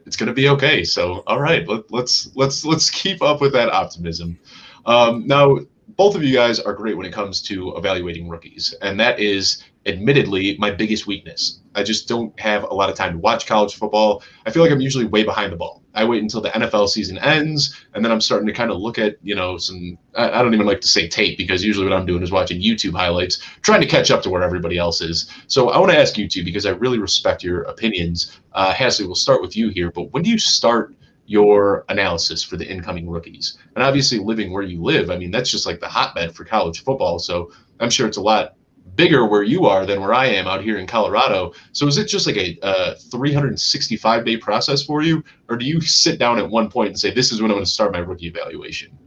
it's going to be okay. So, all right, let's keep up with that optimism. Now, both of you guys are great when it comes to evaluating rookies, and that is admittedly my biggest weakness. I just don't have a lot of time to watch college football. I feel like I'm usually way behind the ball. I wait until the NFL season ends, and then I'm starting to kind of look at, some, I don't even like to say tape because usually what I'm doing is watching YouTube highlights, trying to catch up to where everybody else is. So I want to ask you two, because I really respect your opinions. Haseley, we'll start with you here, but when do you start your analysis for the incoming rookies? And obviously living where you live, I mean, that's just like the hotbed for college football. So I'm sure it's a lot bigger where you are than where I am out here in Colorado. So is it just like a 365-day process for you? Or do you sit down at one point and say, this is when I'm going to start my rookie evaluation?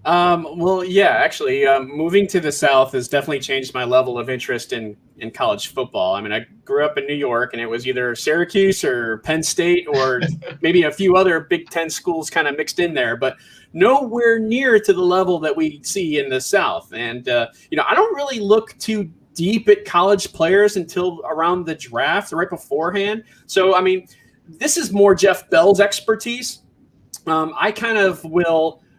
Well, yeah, actually, moving to the South has definitely changed my level of interest in college football. I mean, I grew up in New York, and it was either Syracuse or Penn State or maybe a few other Big Ten schools kind of mixed in there, but nowhere near to the level that we see in the South. And, I don't really look too deep at college players until around the draft, right beforehand. So, I mean, this is more Jeff Bell's expertise. I kind of will –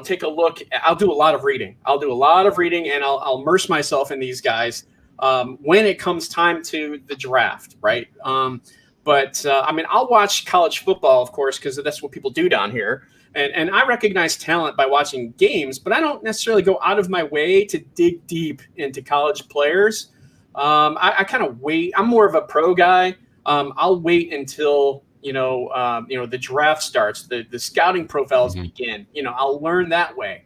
take a look. I'll do a lot of reading. And I'll immerse myself in these guys when it comes time to the draft, right? I'll watch college football, of course, because that's what people do down here. And I recognize talent by watching games, but I don't necessarily go out of my way to dig deep into college players. I kind of wait. I'm more of a pro guy. I'll wait until the draft starts, the scouting profiles begin. I'll learn that way.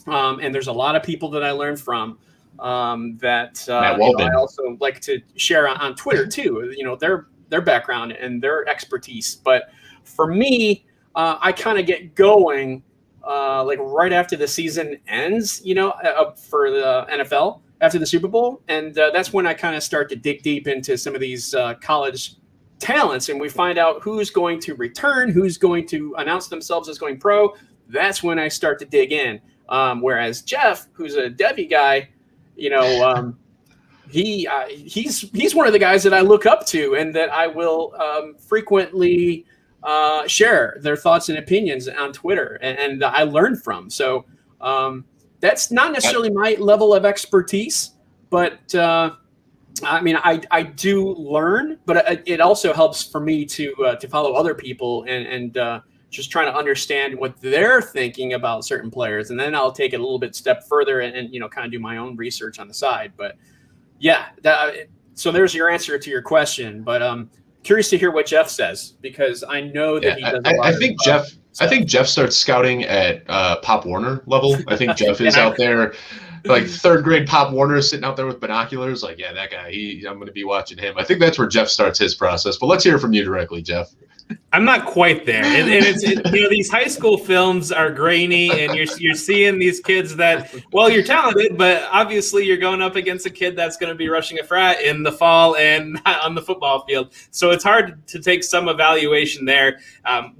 And there's a lot of people that I learn from that I also like to share on Twitter too, their background and their expertise. But for me, I kind of get going like right after the season ends, for the NFL after the Super Bowl. And that's when I kind of start to dig deep into some of these college talents, and we find out who's going to return, who's going to announce themselves as going pro. That's when I start to dig in. Whereas Jeff, who's a Devy guy, he's one of the guys that I look up to and that I will frequently share their thoughts and opinions on Twitter, and I learn from. So that's not necessarily my level of expertise, but I do learn, but it also helps for me to follow other people and just trying to understand what they're thinking about certain players. And then I'll take it a little bit step further and kind of do my own research on the side. But yeah, so there's your answer to your question. But curious to hear what Jeff says, because I know that he does a lot I think Jeff starts scouting at Pop Warner level. I think Jeff is out there. Like third grade Pop Warner sitting out there with binoculars. Like, yeah, that guy, I'm going to be watching him. I think that's where Jeff starts his process. But let's hear from you directly, Jeff. I'm not quite there. And these high school films are grainy, and you're seeing these kids that, well, you're talented, but obviously you're going up against a kid that's going to be rushing a frat in the fall and not on the football field. So it's hard to take some evaluation there.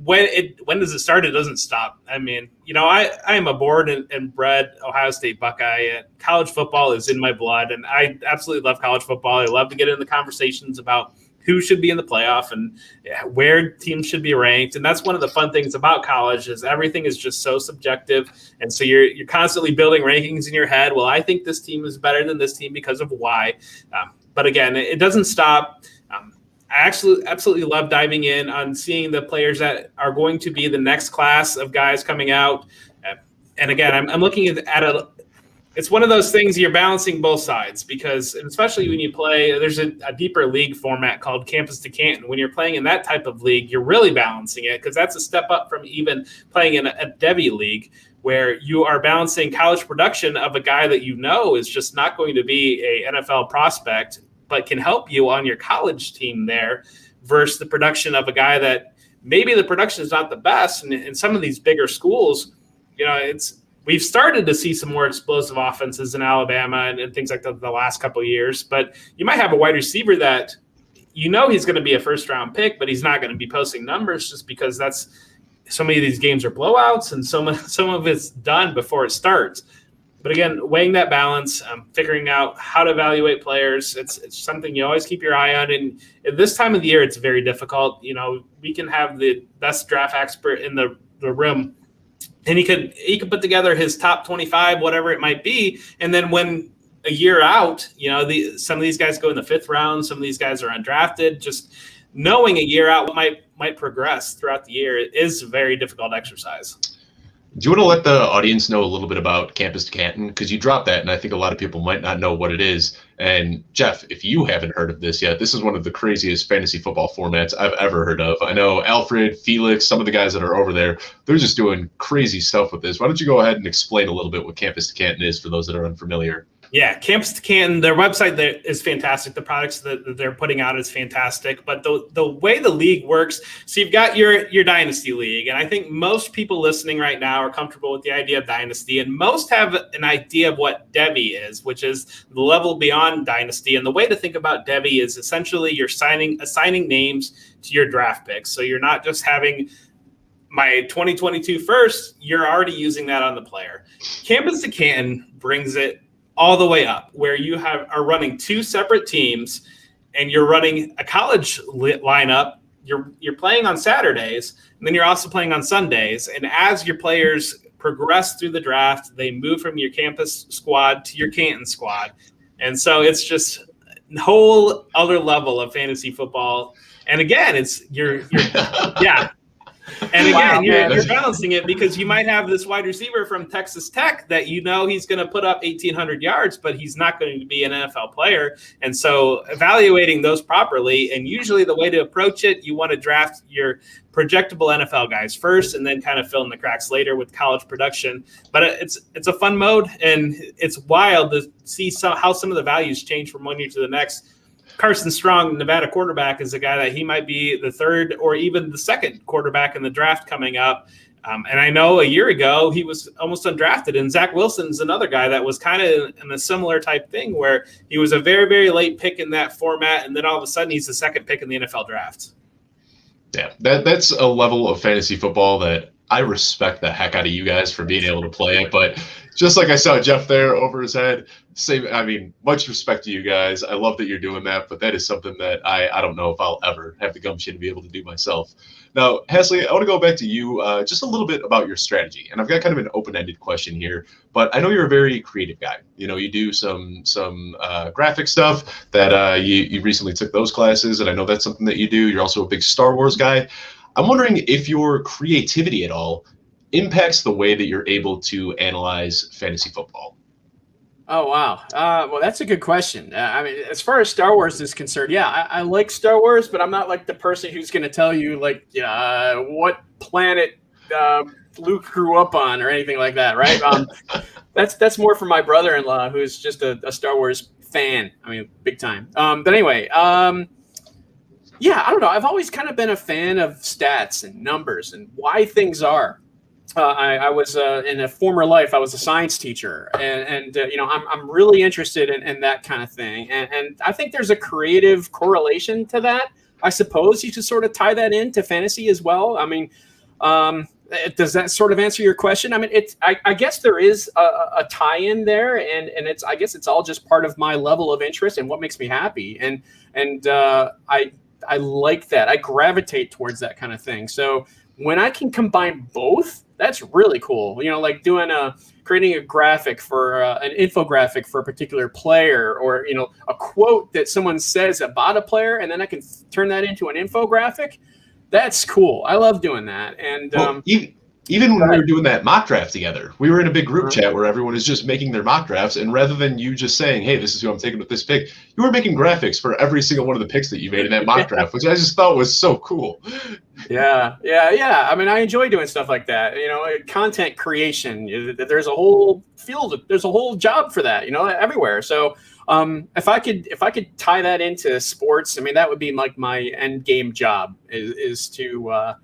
When does it start? It doesn't stop. I mean, I am a born and bred Ohio State Buckeye. And college football is in my blood, and I absolutely love college football. I love to get into conversations about who should be in the playoff and where teams should be ranked. And that's one of the fun things about college is everything is just so subjective. And so you're constantly building rankings in your head. Well, I think this team is better than this team because of why. But again, it doesn't stop. I absolutely love diving in on seeing the players that are going to be the next class of guys coming out. And again, I'm looking at it's one of those things you're balancing both sides because, and especially when you play, there's a deeper league format called Campus to Canton. When you're playing in that type of league, you're really balancing it because that's a step up from even playing in a Devi league where you are balancing college production of a guy that you know is just not going to be a NFL prospect, but can help you on your college team there versus the production of a guy that maybe the production is not the best. And in some of these bigger schools, we've started to see some more explosive offenses in Alabama and things like that the last couple of years, but you might have a wide receiver that he's going to be a first-round pick, but he's not going to be posting numbers just because so many of these games are blowouts and some of it's done before it starts. But again, weighing that balance, figuring out how to evaluate players, it's something you always keep your eye on. And at this time of the year, it's very difficult. We can have the best draft expert in the room, and he could put together his top 25, whatever it might be. And then when a year out, some of these guys go in the 5th round, some of these guys are undrafted. Just knowing a year out what might progress throughout the year is a very difficult exercise. Do you want to let the audience know a little bit about Campus to Canton? Because you dropped that, and I think a lot of people might not know what it is. And Jeff, if you haven't heard of this yet, this is one of the craziest fantasy football formats I've ever heard of. I know Alfred, Felix, some of the guys that are over there, they're just doing crazy stuff with this. Why don't you go ahead and explain a little bit what Campus to Canton is for those that are unfamiliar? Yeah, Campus to Canton, their website there is fantastic. The products that they're putting out is fantastic. But the way the league works, so you've got your Dynasty League. And I think most people listening right now are comfortable with the idea of Dynasty. And most have an idea of what Devi is, which is the level beyond Dynasty. And the way to think about Devi is essentially you're assigning names to your draft picks. So you're not just having my 2022 first, you're already using that on the player. Campus to Canton brings it all the way up where you are running 2 separate teams and you're running a college lineup. You're playing on Saturdays and then you're also playing on Sundays. And as your players progress through the draft, they move from your campus squad to your Canton squad. And so it's just a whole other level of fantasy football. And again, yeah. And again, you're balancing it because you might have this wide receiver from Texas Tech that he's going to put up 1,800 yards, but he's not going to be an NFL player. And so evaluating those properly, and usually the way to approach it, you want to draft your projectable NFL guys first and then kind of fill in the cracks later with college production. But it's a fun mode, and it's wild to see how some of the values change from one year to the next. Carson Strong, Nevada quarterback, is a guy that he might be the 3rd or even the 2nd quarterback in the draft coming up. And I know a year ago he was almost undrafted. And Zach Wilson's another guy that was kind of in a similar type thing where he was a very, very late pick in that format. And then all of a sudden he's the 2nd pick in the NFL draft. Yeah, that's a level of fantasy football that I respect the heck out of you guys for being able to play it. But just like I saw Jeff there over his head, much respect to you guys. I love that you're doing that, but that is something that I don't know if I'll ever have the gumption to be able to do myself. Now, Haseley, I want to go back to you just a little bit about your strategy. And I've got kind of an open-ended question here, but I know you're a very creative guy. You do some graphic stuff that you recently took those classes, and I know that's something that you do. You're also a big Star Wars guy. I'm wondering if your creativity at all impacts the way that you're able to analyze fantasy football. Oh, wow. Well, that's a good question. As far as Star Wars is concerned, I like Star Wars, but I'm not like the person who's going to tell you what planet Luke grew up on or anything like that, right? That's more for my brother-in-law, who's just a Star Wars fan. Big time. But anyway, I don't know. I've always kind of been a fan of stats and numbers and why things are. I was in a former life, I was a science teacher, and I'm really interested in that kind of thing. And I think there's a creative correlation to that. I suppose you should sort of tie that into fantasy as well. Does that sort of answer your question? I guess there is a tie-in there, and I guess it's all just part of my level of interest and what makes me happy. And I like that. I gravitate towards that kind of thing. So when I can combine both, that's really cool. Like creating a graphic for an infographic for a particular player, or a quote that someone says about a player, and then I can turn that into an infographic. That's cool. I love doing that. And even when we were doing that mock draft together, we were in a big group chat where everyone is just making their mock drafts. And rather than you just saying, hey, this is who I'm taking with this pick, you were making graphics for every single one of the picks that you made in that mock draft, which I just thought was so cool. Yeah. I mean, I enjoy doing stuff like that. Content creation, there's a whole field, there's a whole job for that, everywhere. So if I could tie that into sports, I mean, that would be like my end game job is to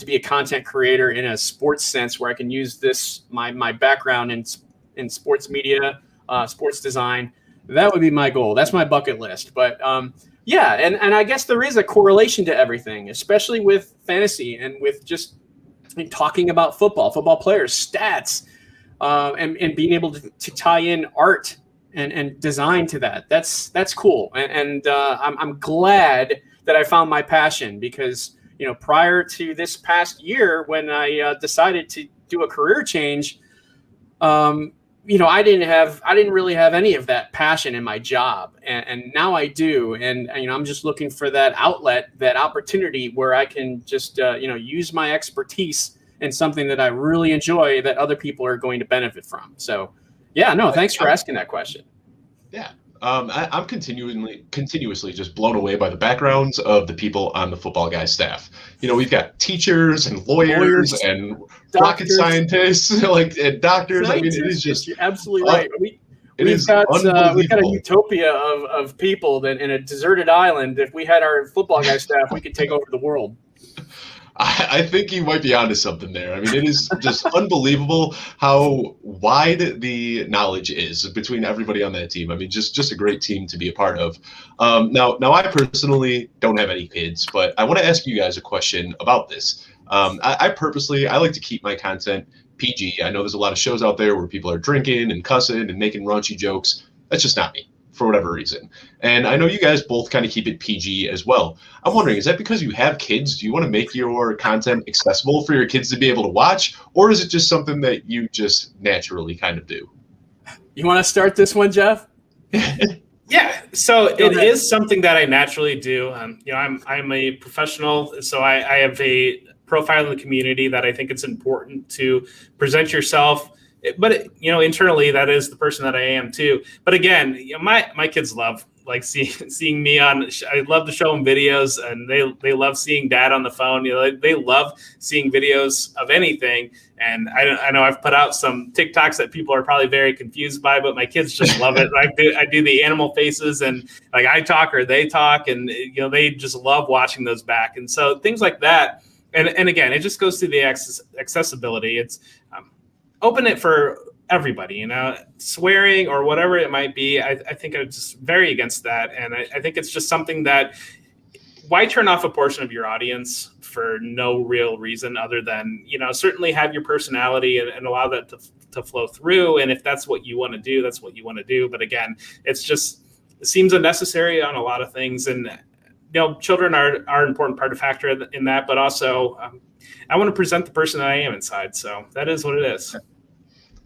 be a content creator in a sports sense, where I can use my background in sports media, sports design. That would be my goal. That's my bucket list. But yeah, and I guess there is a correlation to everything, especially with fantasy and with just talking about football players, stats, and being able to tie in art and design to that. That's cool. And I'm glad that I found my passion, because prior to this past year, when I decided to do a career change, I didn't really have any of that passion in my job, and now I do. And I'm just looking for that outlet, that opportunity where I can just use my expertise in something that I really enjoy, that other people are going to benefit from. So yeah, no, thanks for asking that question. Yeah. I'm continuously just blown away by the backgrounds of the people on the Football Guys staff. We've got teachers and lawyers and rocket scientists, and doctors. I mean, it is just, you're absolutely right. We've got a utopia of people that in a deserted island. If we had our Football Guys staff, we could take over the world. I think you might be onto something there. I mean, it is just unbelievable how wide the knowledge is between everybody on that team. I mean, just a great team to be a part of. Now I personally don't have any kids, but I want to ask you guys a question about this. I like to keep my content PG. I know there's a lot of shows out there where people are drinking and cussing and making raunchy jokes. That's just not me, for whatever reason. And I know you guys both kind of keep it PG as well. I'm wondering, is that because you have kids? Do you want to make your content accessible for your kids to be able to watch? Or is it just something that you just naturally kind of do? You want to start this one, Jeff? Yeah, so it is something that I naturally do. I'm a professional, so I have a profile in the community that I think it's important to present yourself. But internally, that is the person that I am too. But again, my kids love seeing me on. I love to show them videos, and they love seeing Dad on the phone. They love seeing videos of anything. And I know I've put out some TikToks that people are probably very confused by, but my kids just love it. I do the animal faces, and I talk or they talk, and they just love watching those back. And so things like that. And again, it just goes to the accessibility. It's open it for everybody, swearing or whatever it might be. I think I'm just very against that. And I think it's just something that, why turn off a portion of your audience for no real reason other than, certainly have your personality and allow that to flow through. And if that's what you want to do, that's what you want to do. But again, it seems unnecessary on a lot of things. And, children are an important part of factor in that, but also I want to present the person that I am inside. So that is what it is.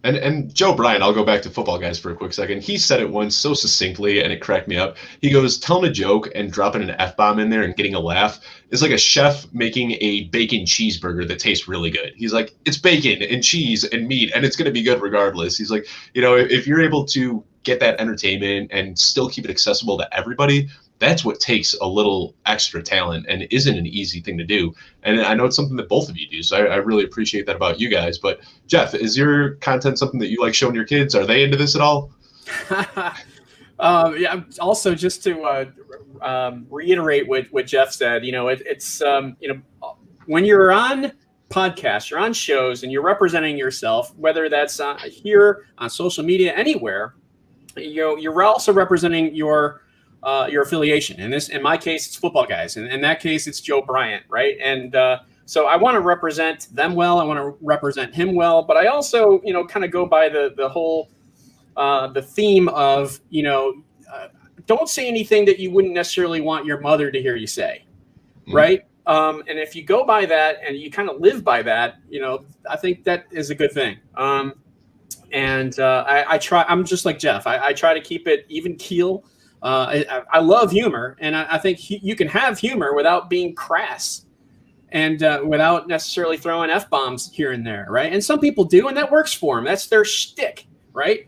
And Joe Bryant, I'll go back to Football Guys for a quick second. He said it once so succinctly, and it cracked me up. He goes, telling a joke and dropping an F-bomb in there and getting a laugh is like a chef making a bacon cheeseburger that tastes really good. He's like, it's bacon and cheese and meat, and it's going to be good regardless. He's like, if you're able to get that entertainment and still keep it accessible to everybody, that's what takes a little extra talent and isn't an easy thing to do. And I know it's something that both of you do, so I really appreciate that about you guys. But Jeff, is your content something that you like showing your kids? Are they into this at all? Yeah. Also, just to reiterate what Jeff said, it's when you're on podcasts, you're on shows, and you're representing yourself, whether that's here on social media, anywhere, you're also representing your affiliation. In my case, it's Football Guys. And in that case, it's Joe Bryant, right? And so I want to represent them well. I want to represent him well. But I also, kind of go by the whole the theme of, don't say anything that you wouldn't necessarily want your mother to hear you say, right? And if you go by that and you kind of live by that, I think that is a good thing. And I try. I'm just like Jeff. I try to keep it even keel. I love humor, and I think you can have humor without being crass. and without necessarily throwing F-bombs here and there, right? And some people do, and that works for them. That's their shtick, right?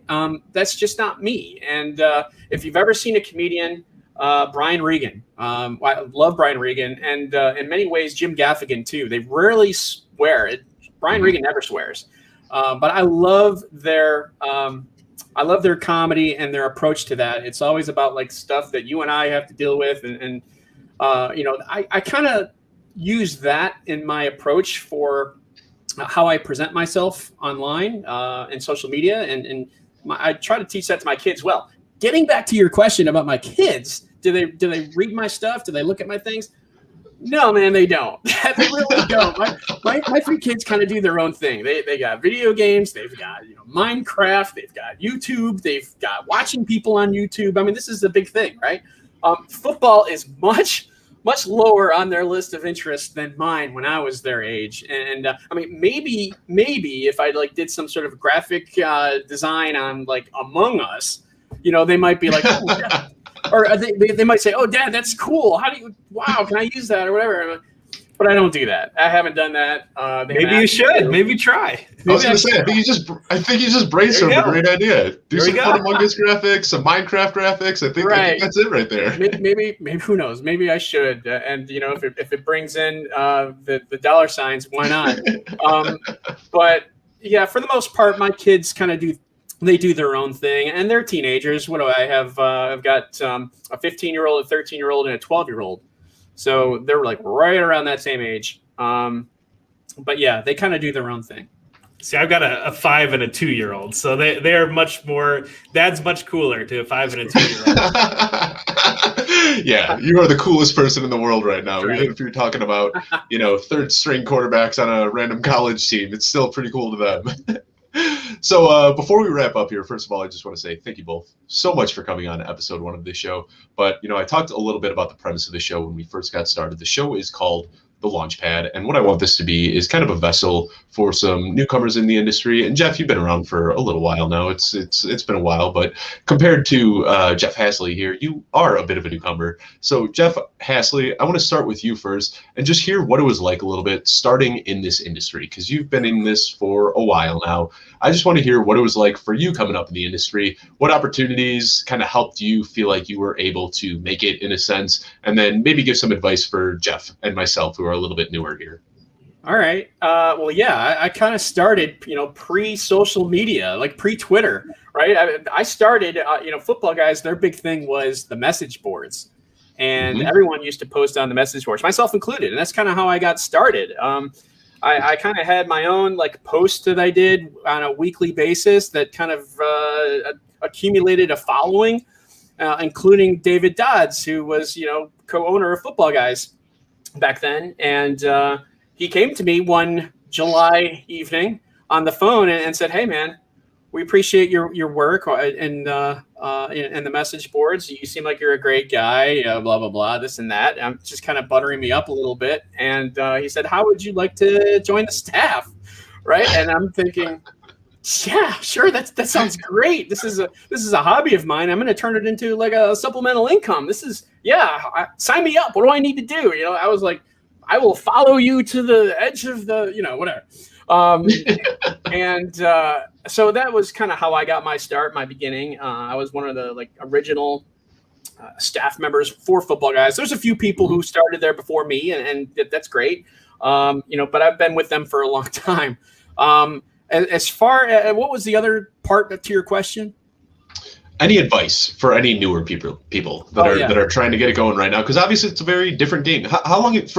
That's just not me. And if you've ever seen a comedian, Brian Regan, I love Brian Regan, and in many ways Jim Gaffigan too. They rarely swear. Brian Regan never swears, but I love their comedy and their approach to that. It's always about like stuff that you and I have to deal with, and I kind of use that in my approach for how I present myself online and social media, and I try to teach that to my kids. Well, getting back to your question about my kids, do they read my stuff? Do they look at my things? No, man, they don't. They really don't. My three kids kind of do their own thing. They got video games. They've got Minecraft. They've got YouTube. They've got watching people on YouTube. I mean, this is the big thing, right? Football is much lower on their list of interests than mine when I was their age. And I mean, maybe if I like did some sort of graphic design on like Among Us, they might be like, oh, yeah. Or they might say, "Oh, Dad, that's cool. Wow, can I use that or whatever?" But I don't do that. I haven't done that. Maybe you should. Maybe try. I was going to say, I think you just brainstormed a great idea. Do some fun Among Us graphics, some Minecraft graphics. I think that's it right there. Maybe who knows? Maybe I should. And if it brings in the dollar signs, why not? But yeah, for the most part, my kids kind of do their own thing, and they're teenagers. What do I have? I've got a 15-year-old, a 13-year-old, and a 12-year-old. So they're like right around that same age. But yeah, they kind of do their own thing. See, I've got a 5 and a 2-year-old, so they are much more. Dad's much cooler to a 5 and a 2-year-old. Yeah, you are the coolest person in the world right now. Right. Even if you're talking about third-string quarterbacks on a random college team, it's still pretty cool to them. So before we wrap up here, first of all, I just want to say thank you both so much for coming on episode 1 of this show. But, I talked a little bit about the premise of the show when we first got started. The show is called The Launchpad, and what I want this to be is kind of a vessel for some newcomers in the industry. And Jeff, you've been around for a little while now. It's been a while, but compared to Jeff Haseley here, you are a bit of a newcomer. So Jeff Haseley, I want to start with you first and just hear what it was like a little bit starting in this industry, because you've been in this for a while now. I just want to hear what it was like for you coming up in the industry, what opportunities kind of helped you feel like you were able to make it in a sense, and then maybe give some advice for Jeff and myself who are a little bit newer here. All right. Well, yeah, I kind of started, pre-social media, like pre-Twitter, right? I started, football guys, their big thing was the message boards. And everyone used to post on the message boards, myself included. And that's kind of how I got started. I kind of had my own like post that I did on a weekly basis that kind of accumulated a following, including David Dodds, who was, co-owner of Football Guys back then. And he came to me one July evening on the phone and said, "Hey, man, we appreciate your work in the message boards. You seem like you're a great guy, blah, blah, blah, this and that." I'm just kind of buttering me up a little bit. And he said, "How would you like to join the staff?" Right. And I'm thinking, yeah, sure. That sounds great. This is a hobby of mine. I'm going to turn it into like a supplemental income. Sign me up. What do I need to do? I was like, I will follow you to the edge of the, whatever. And so that was kind of how I got my start, my beginning. I was one of the like original staff members for Football Guys. There's a few people who started there before me, and that's great. But I've been with them for a long time. As far as what was the other part to your question? Any advice for any newer people that are trying to get it going right now? Because obviously it's a very different game. How long have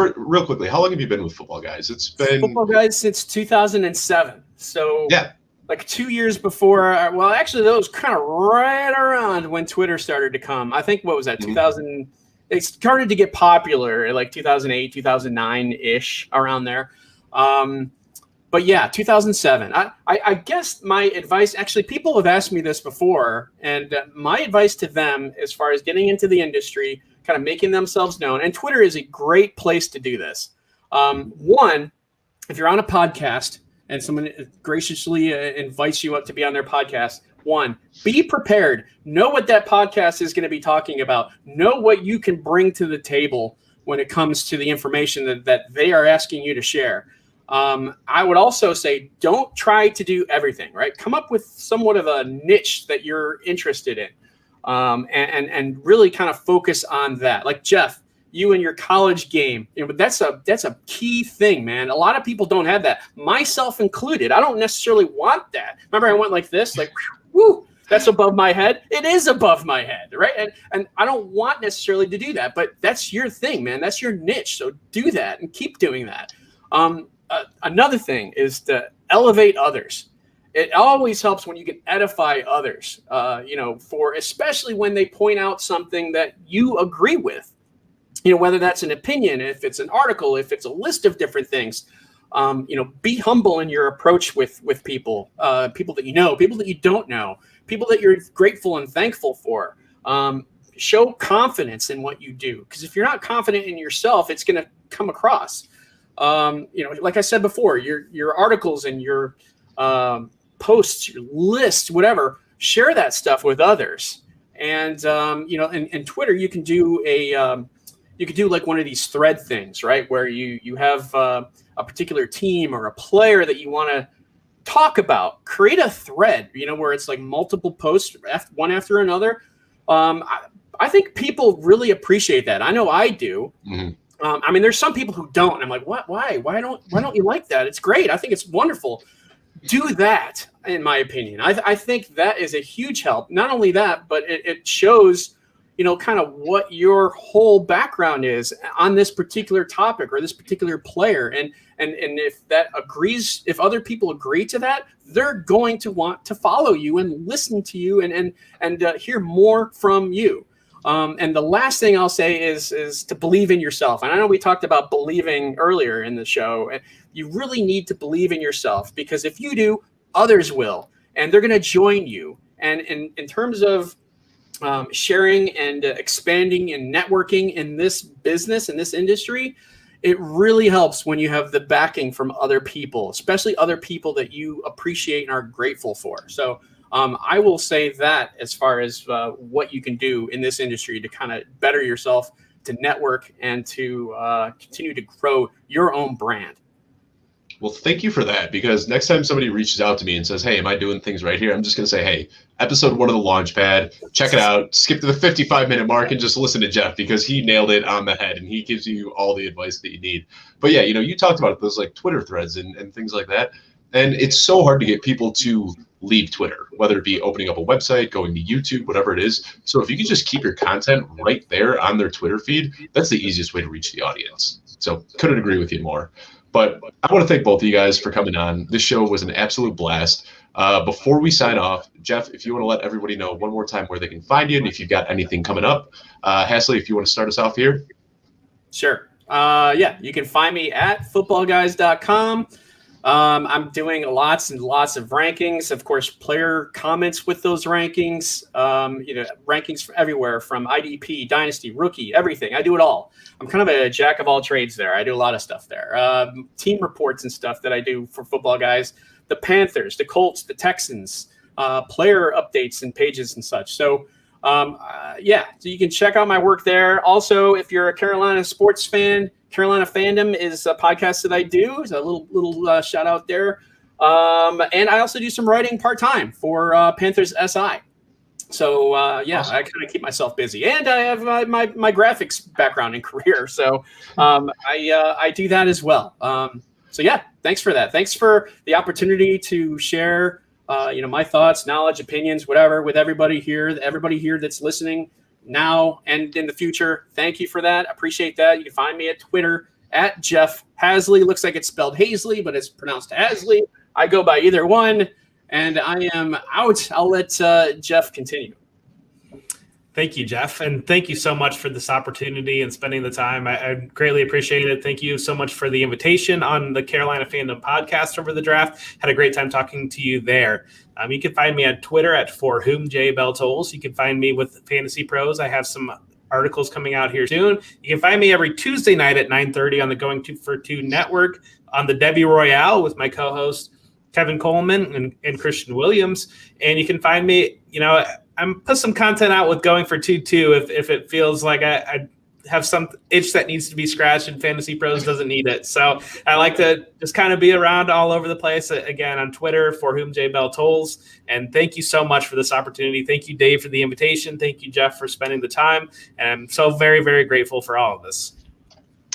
you been with Football Guys? It's been Football Guys since 2007. So yeah, like 2 years before. Well, actually, that was kind of right around when Twitter started to come. I think what was that 2000? It started to get popular in like 2008, 2009 ish, around there. But yeah, 2007. I guess my advice, actually, people have asked me this before, and my advice to them as far as getting into the industry, kind of making themselves known, and Twitter is a great place to do this. One, if you're on a podcast and someone graciously invites you up to be on their podcast, one, be prepared. Know what that podcast is going to be talking about. Know what you can bring to the table when it comes to the information that they are asking you to share. I would also say don't try to do everything, right? Come up with somewhat of a niche that you're interested in, and really kind of focus on that. Like Jeff, you and your college game, that's a key thing, man. A lot of people don't have that, myself included. I don't necessarily want that. Remember, I went like this, like, whoo, that's above my head. It is above my head, right? And I don't want necessarily to do that, but that's your thing, man. That's your niche. So do that and keep doing that. Another thing is to elevate others. It always helps when you can edify others, for especially when they point out something that you agree with. Whether that's an opinion, if it's an article, if it's a list of different things, be humble in your approach with people, people that you know, people that you don't know, people that you're grateful and thankful for. Show confidence in what you do, because if you're not confident in yourself, it's going to come across. Like I said before, your articles and your posts, your lists, whatever, share that stuff with others. And in Twitter, you can do you could do like one of these thread things, right? Where you have a particular team or a player that you want to talk about. Create a thread, where it's like multiple posts, one after another. I think people really appreciate that. I know I do. Mm-hmm. There's some people who don't. I'm like, what? Why? Why don't you like that? It's great. I think it's wonderful. Do that, in my opinion. I think that is a huge help. Not only that, but it shows kind of what your whole background is on this particular topic or this particular player. And if other people agree to that, they're going to want to follow you and listen to you and hear more from you. And the last thing I'll say is to believe in yourself. And I know we talked about believing earlier in the show, and you really need to believe in yourself, because if you do, others will, and they're going to join you. And in terms of sharing and expanding and networking in this business, in this industry, it really helps when you have the backing from other people, especially other people that you appreciate and are grateful for. So I will say that as far as what you can do in this industry to kind of better yourself, to network, and to continue to grow your own brand. Well, thank you for that, because next time somebody reaches out to me and says, hey, am I doing things right here? I'm just going to say, hey, episode 1 of the Launchpad, check it out, skip to the 55-minute mark and just listen to Jeff, because he nailed it on the head and he gives you all the advice that you need. But yeah, you talked about those like Twitter threads and things like that. And it's so hard to get people to leave Twitter, whether it be opening up a website, going to YouTube, whatever it is. So if you can just keep your content right there on their Twitter feed, that's the easiest way to reach the audience. So couldn't agree with you more. But I want to thank both of you guys for coming on. This show was an absolute blast. Before we sign off, Jeff, if you want to let everybody know one more time where they can find you and if you've got anything coming up. Haseley, if you want to start us off here. Sure. You can find me at footballguys.com. I'm doing lots and lots of rankings, of course, player comments with those rankings, rankings from everywhere from IDP, Dynasty, Rookie, everything. I do it all. I'm kind of a jack of all trades there. I do a lot of stuff there. Team reports and stuff that I do for Football Guys, the Panthers, the Colts, the Texans, player updates and pages and such. So, so you can check out my work there. Also, if you're a Carolina sports fan, Carolina Fandom is a podcast that I do. It's a little shout out there. And I also do some writing part-time for Panthers SI. So, awesome. I kind of keep myself busy. And I have my graphics background and career. So I do that as well. Thanks for that. Thanks for the opportunity to share my thoughts, knowledge, opinions, whatever, with everybody here that's listening now and in the future. Thank you for that. Appreciate that. You can find me at Twitter at Jeff Haseley. Looks like it's spelled Haseley, but it's pronounced Haseley. I go by either one, and I am out. I'll let Jeff continue. Thank you, Jeff. And thank you so much for this opportunity and spending the time. I greatly appreciate it. Thank you so much for the invitation on the Carolina Fandom podcast over the draft. Had a great time talking to you there. You can find me on Twitter at @ForWhomJBellTolls. You can find me with Fantasy Pros. I have some articles coming out here soon. You can find me every Tuesday night at 9:30 on the Going for Two Network on the Debbie Royale with my co-host Kevin Coleman and Christian Williams. And you can find me, I'm put some content out with Going for Two too. If it feels like I have some itch that needs to be scratched, and Fantasy Pros doesn't need it. So I like to just kind of be around all over the place. Again, on Twitter, for whom J Bell tolls. And thank you so much for this opportunity. Thank you, Dave, for the invitation. Thank you, Jeff, for spending the time. And I'm so very, very grateful for all of this.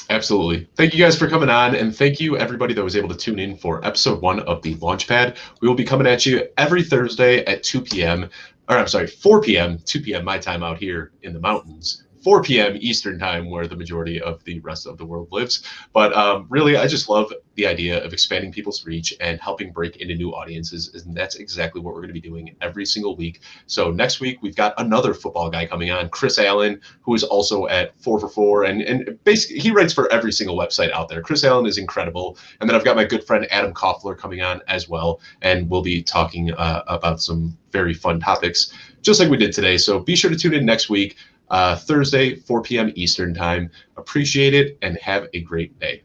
Absolutely. Thank you guys for coming on, and thank you everybody that was able to tune in for episode 1 of the Launchpad. We will be coming at you every Thursday at 2 p.m. or I'm sorry, 4 p.m., 2 p.m. my time out here in the mountains. 4 p.m. Eastern time, where the majority of the rest of the world lives. But really, I just love the idea of expanding people's reach and helping break into new audiences. And that's exactly what we're going to be doing every single week. So next week, we've got another football guy coming on, Chris Allen, who is also at 4for4. And basically, he writes for every single website out there. Chris Allen is incredible. And then I've got my good friend Adam Koffler coming on as well. And we'll be talking about some very fun topics, just like we did today. So be sure to tune in next week. Thursday, 4 p.m. Eastern time. Appreciate it and have a great day.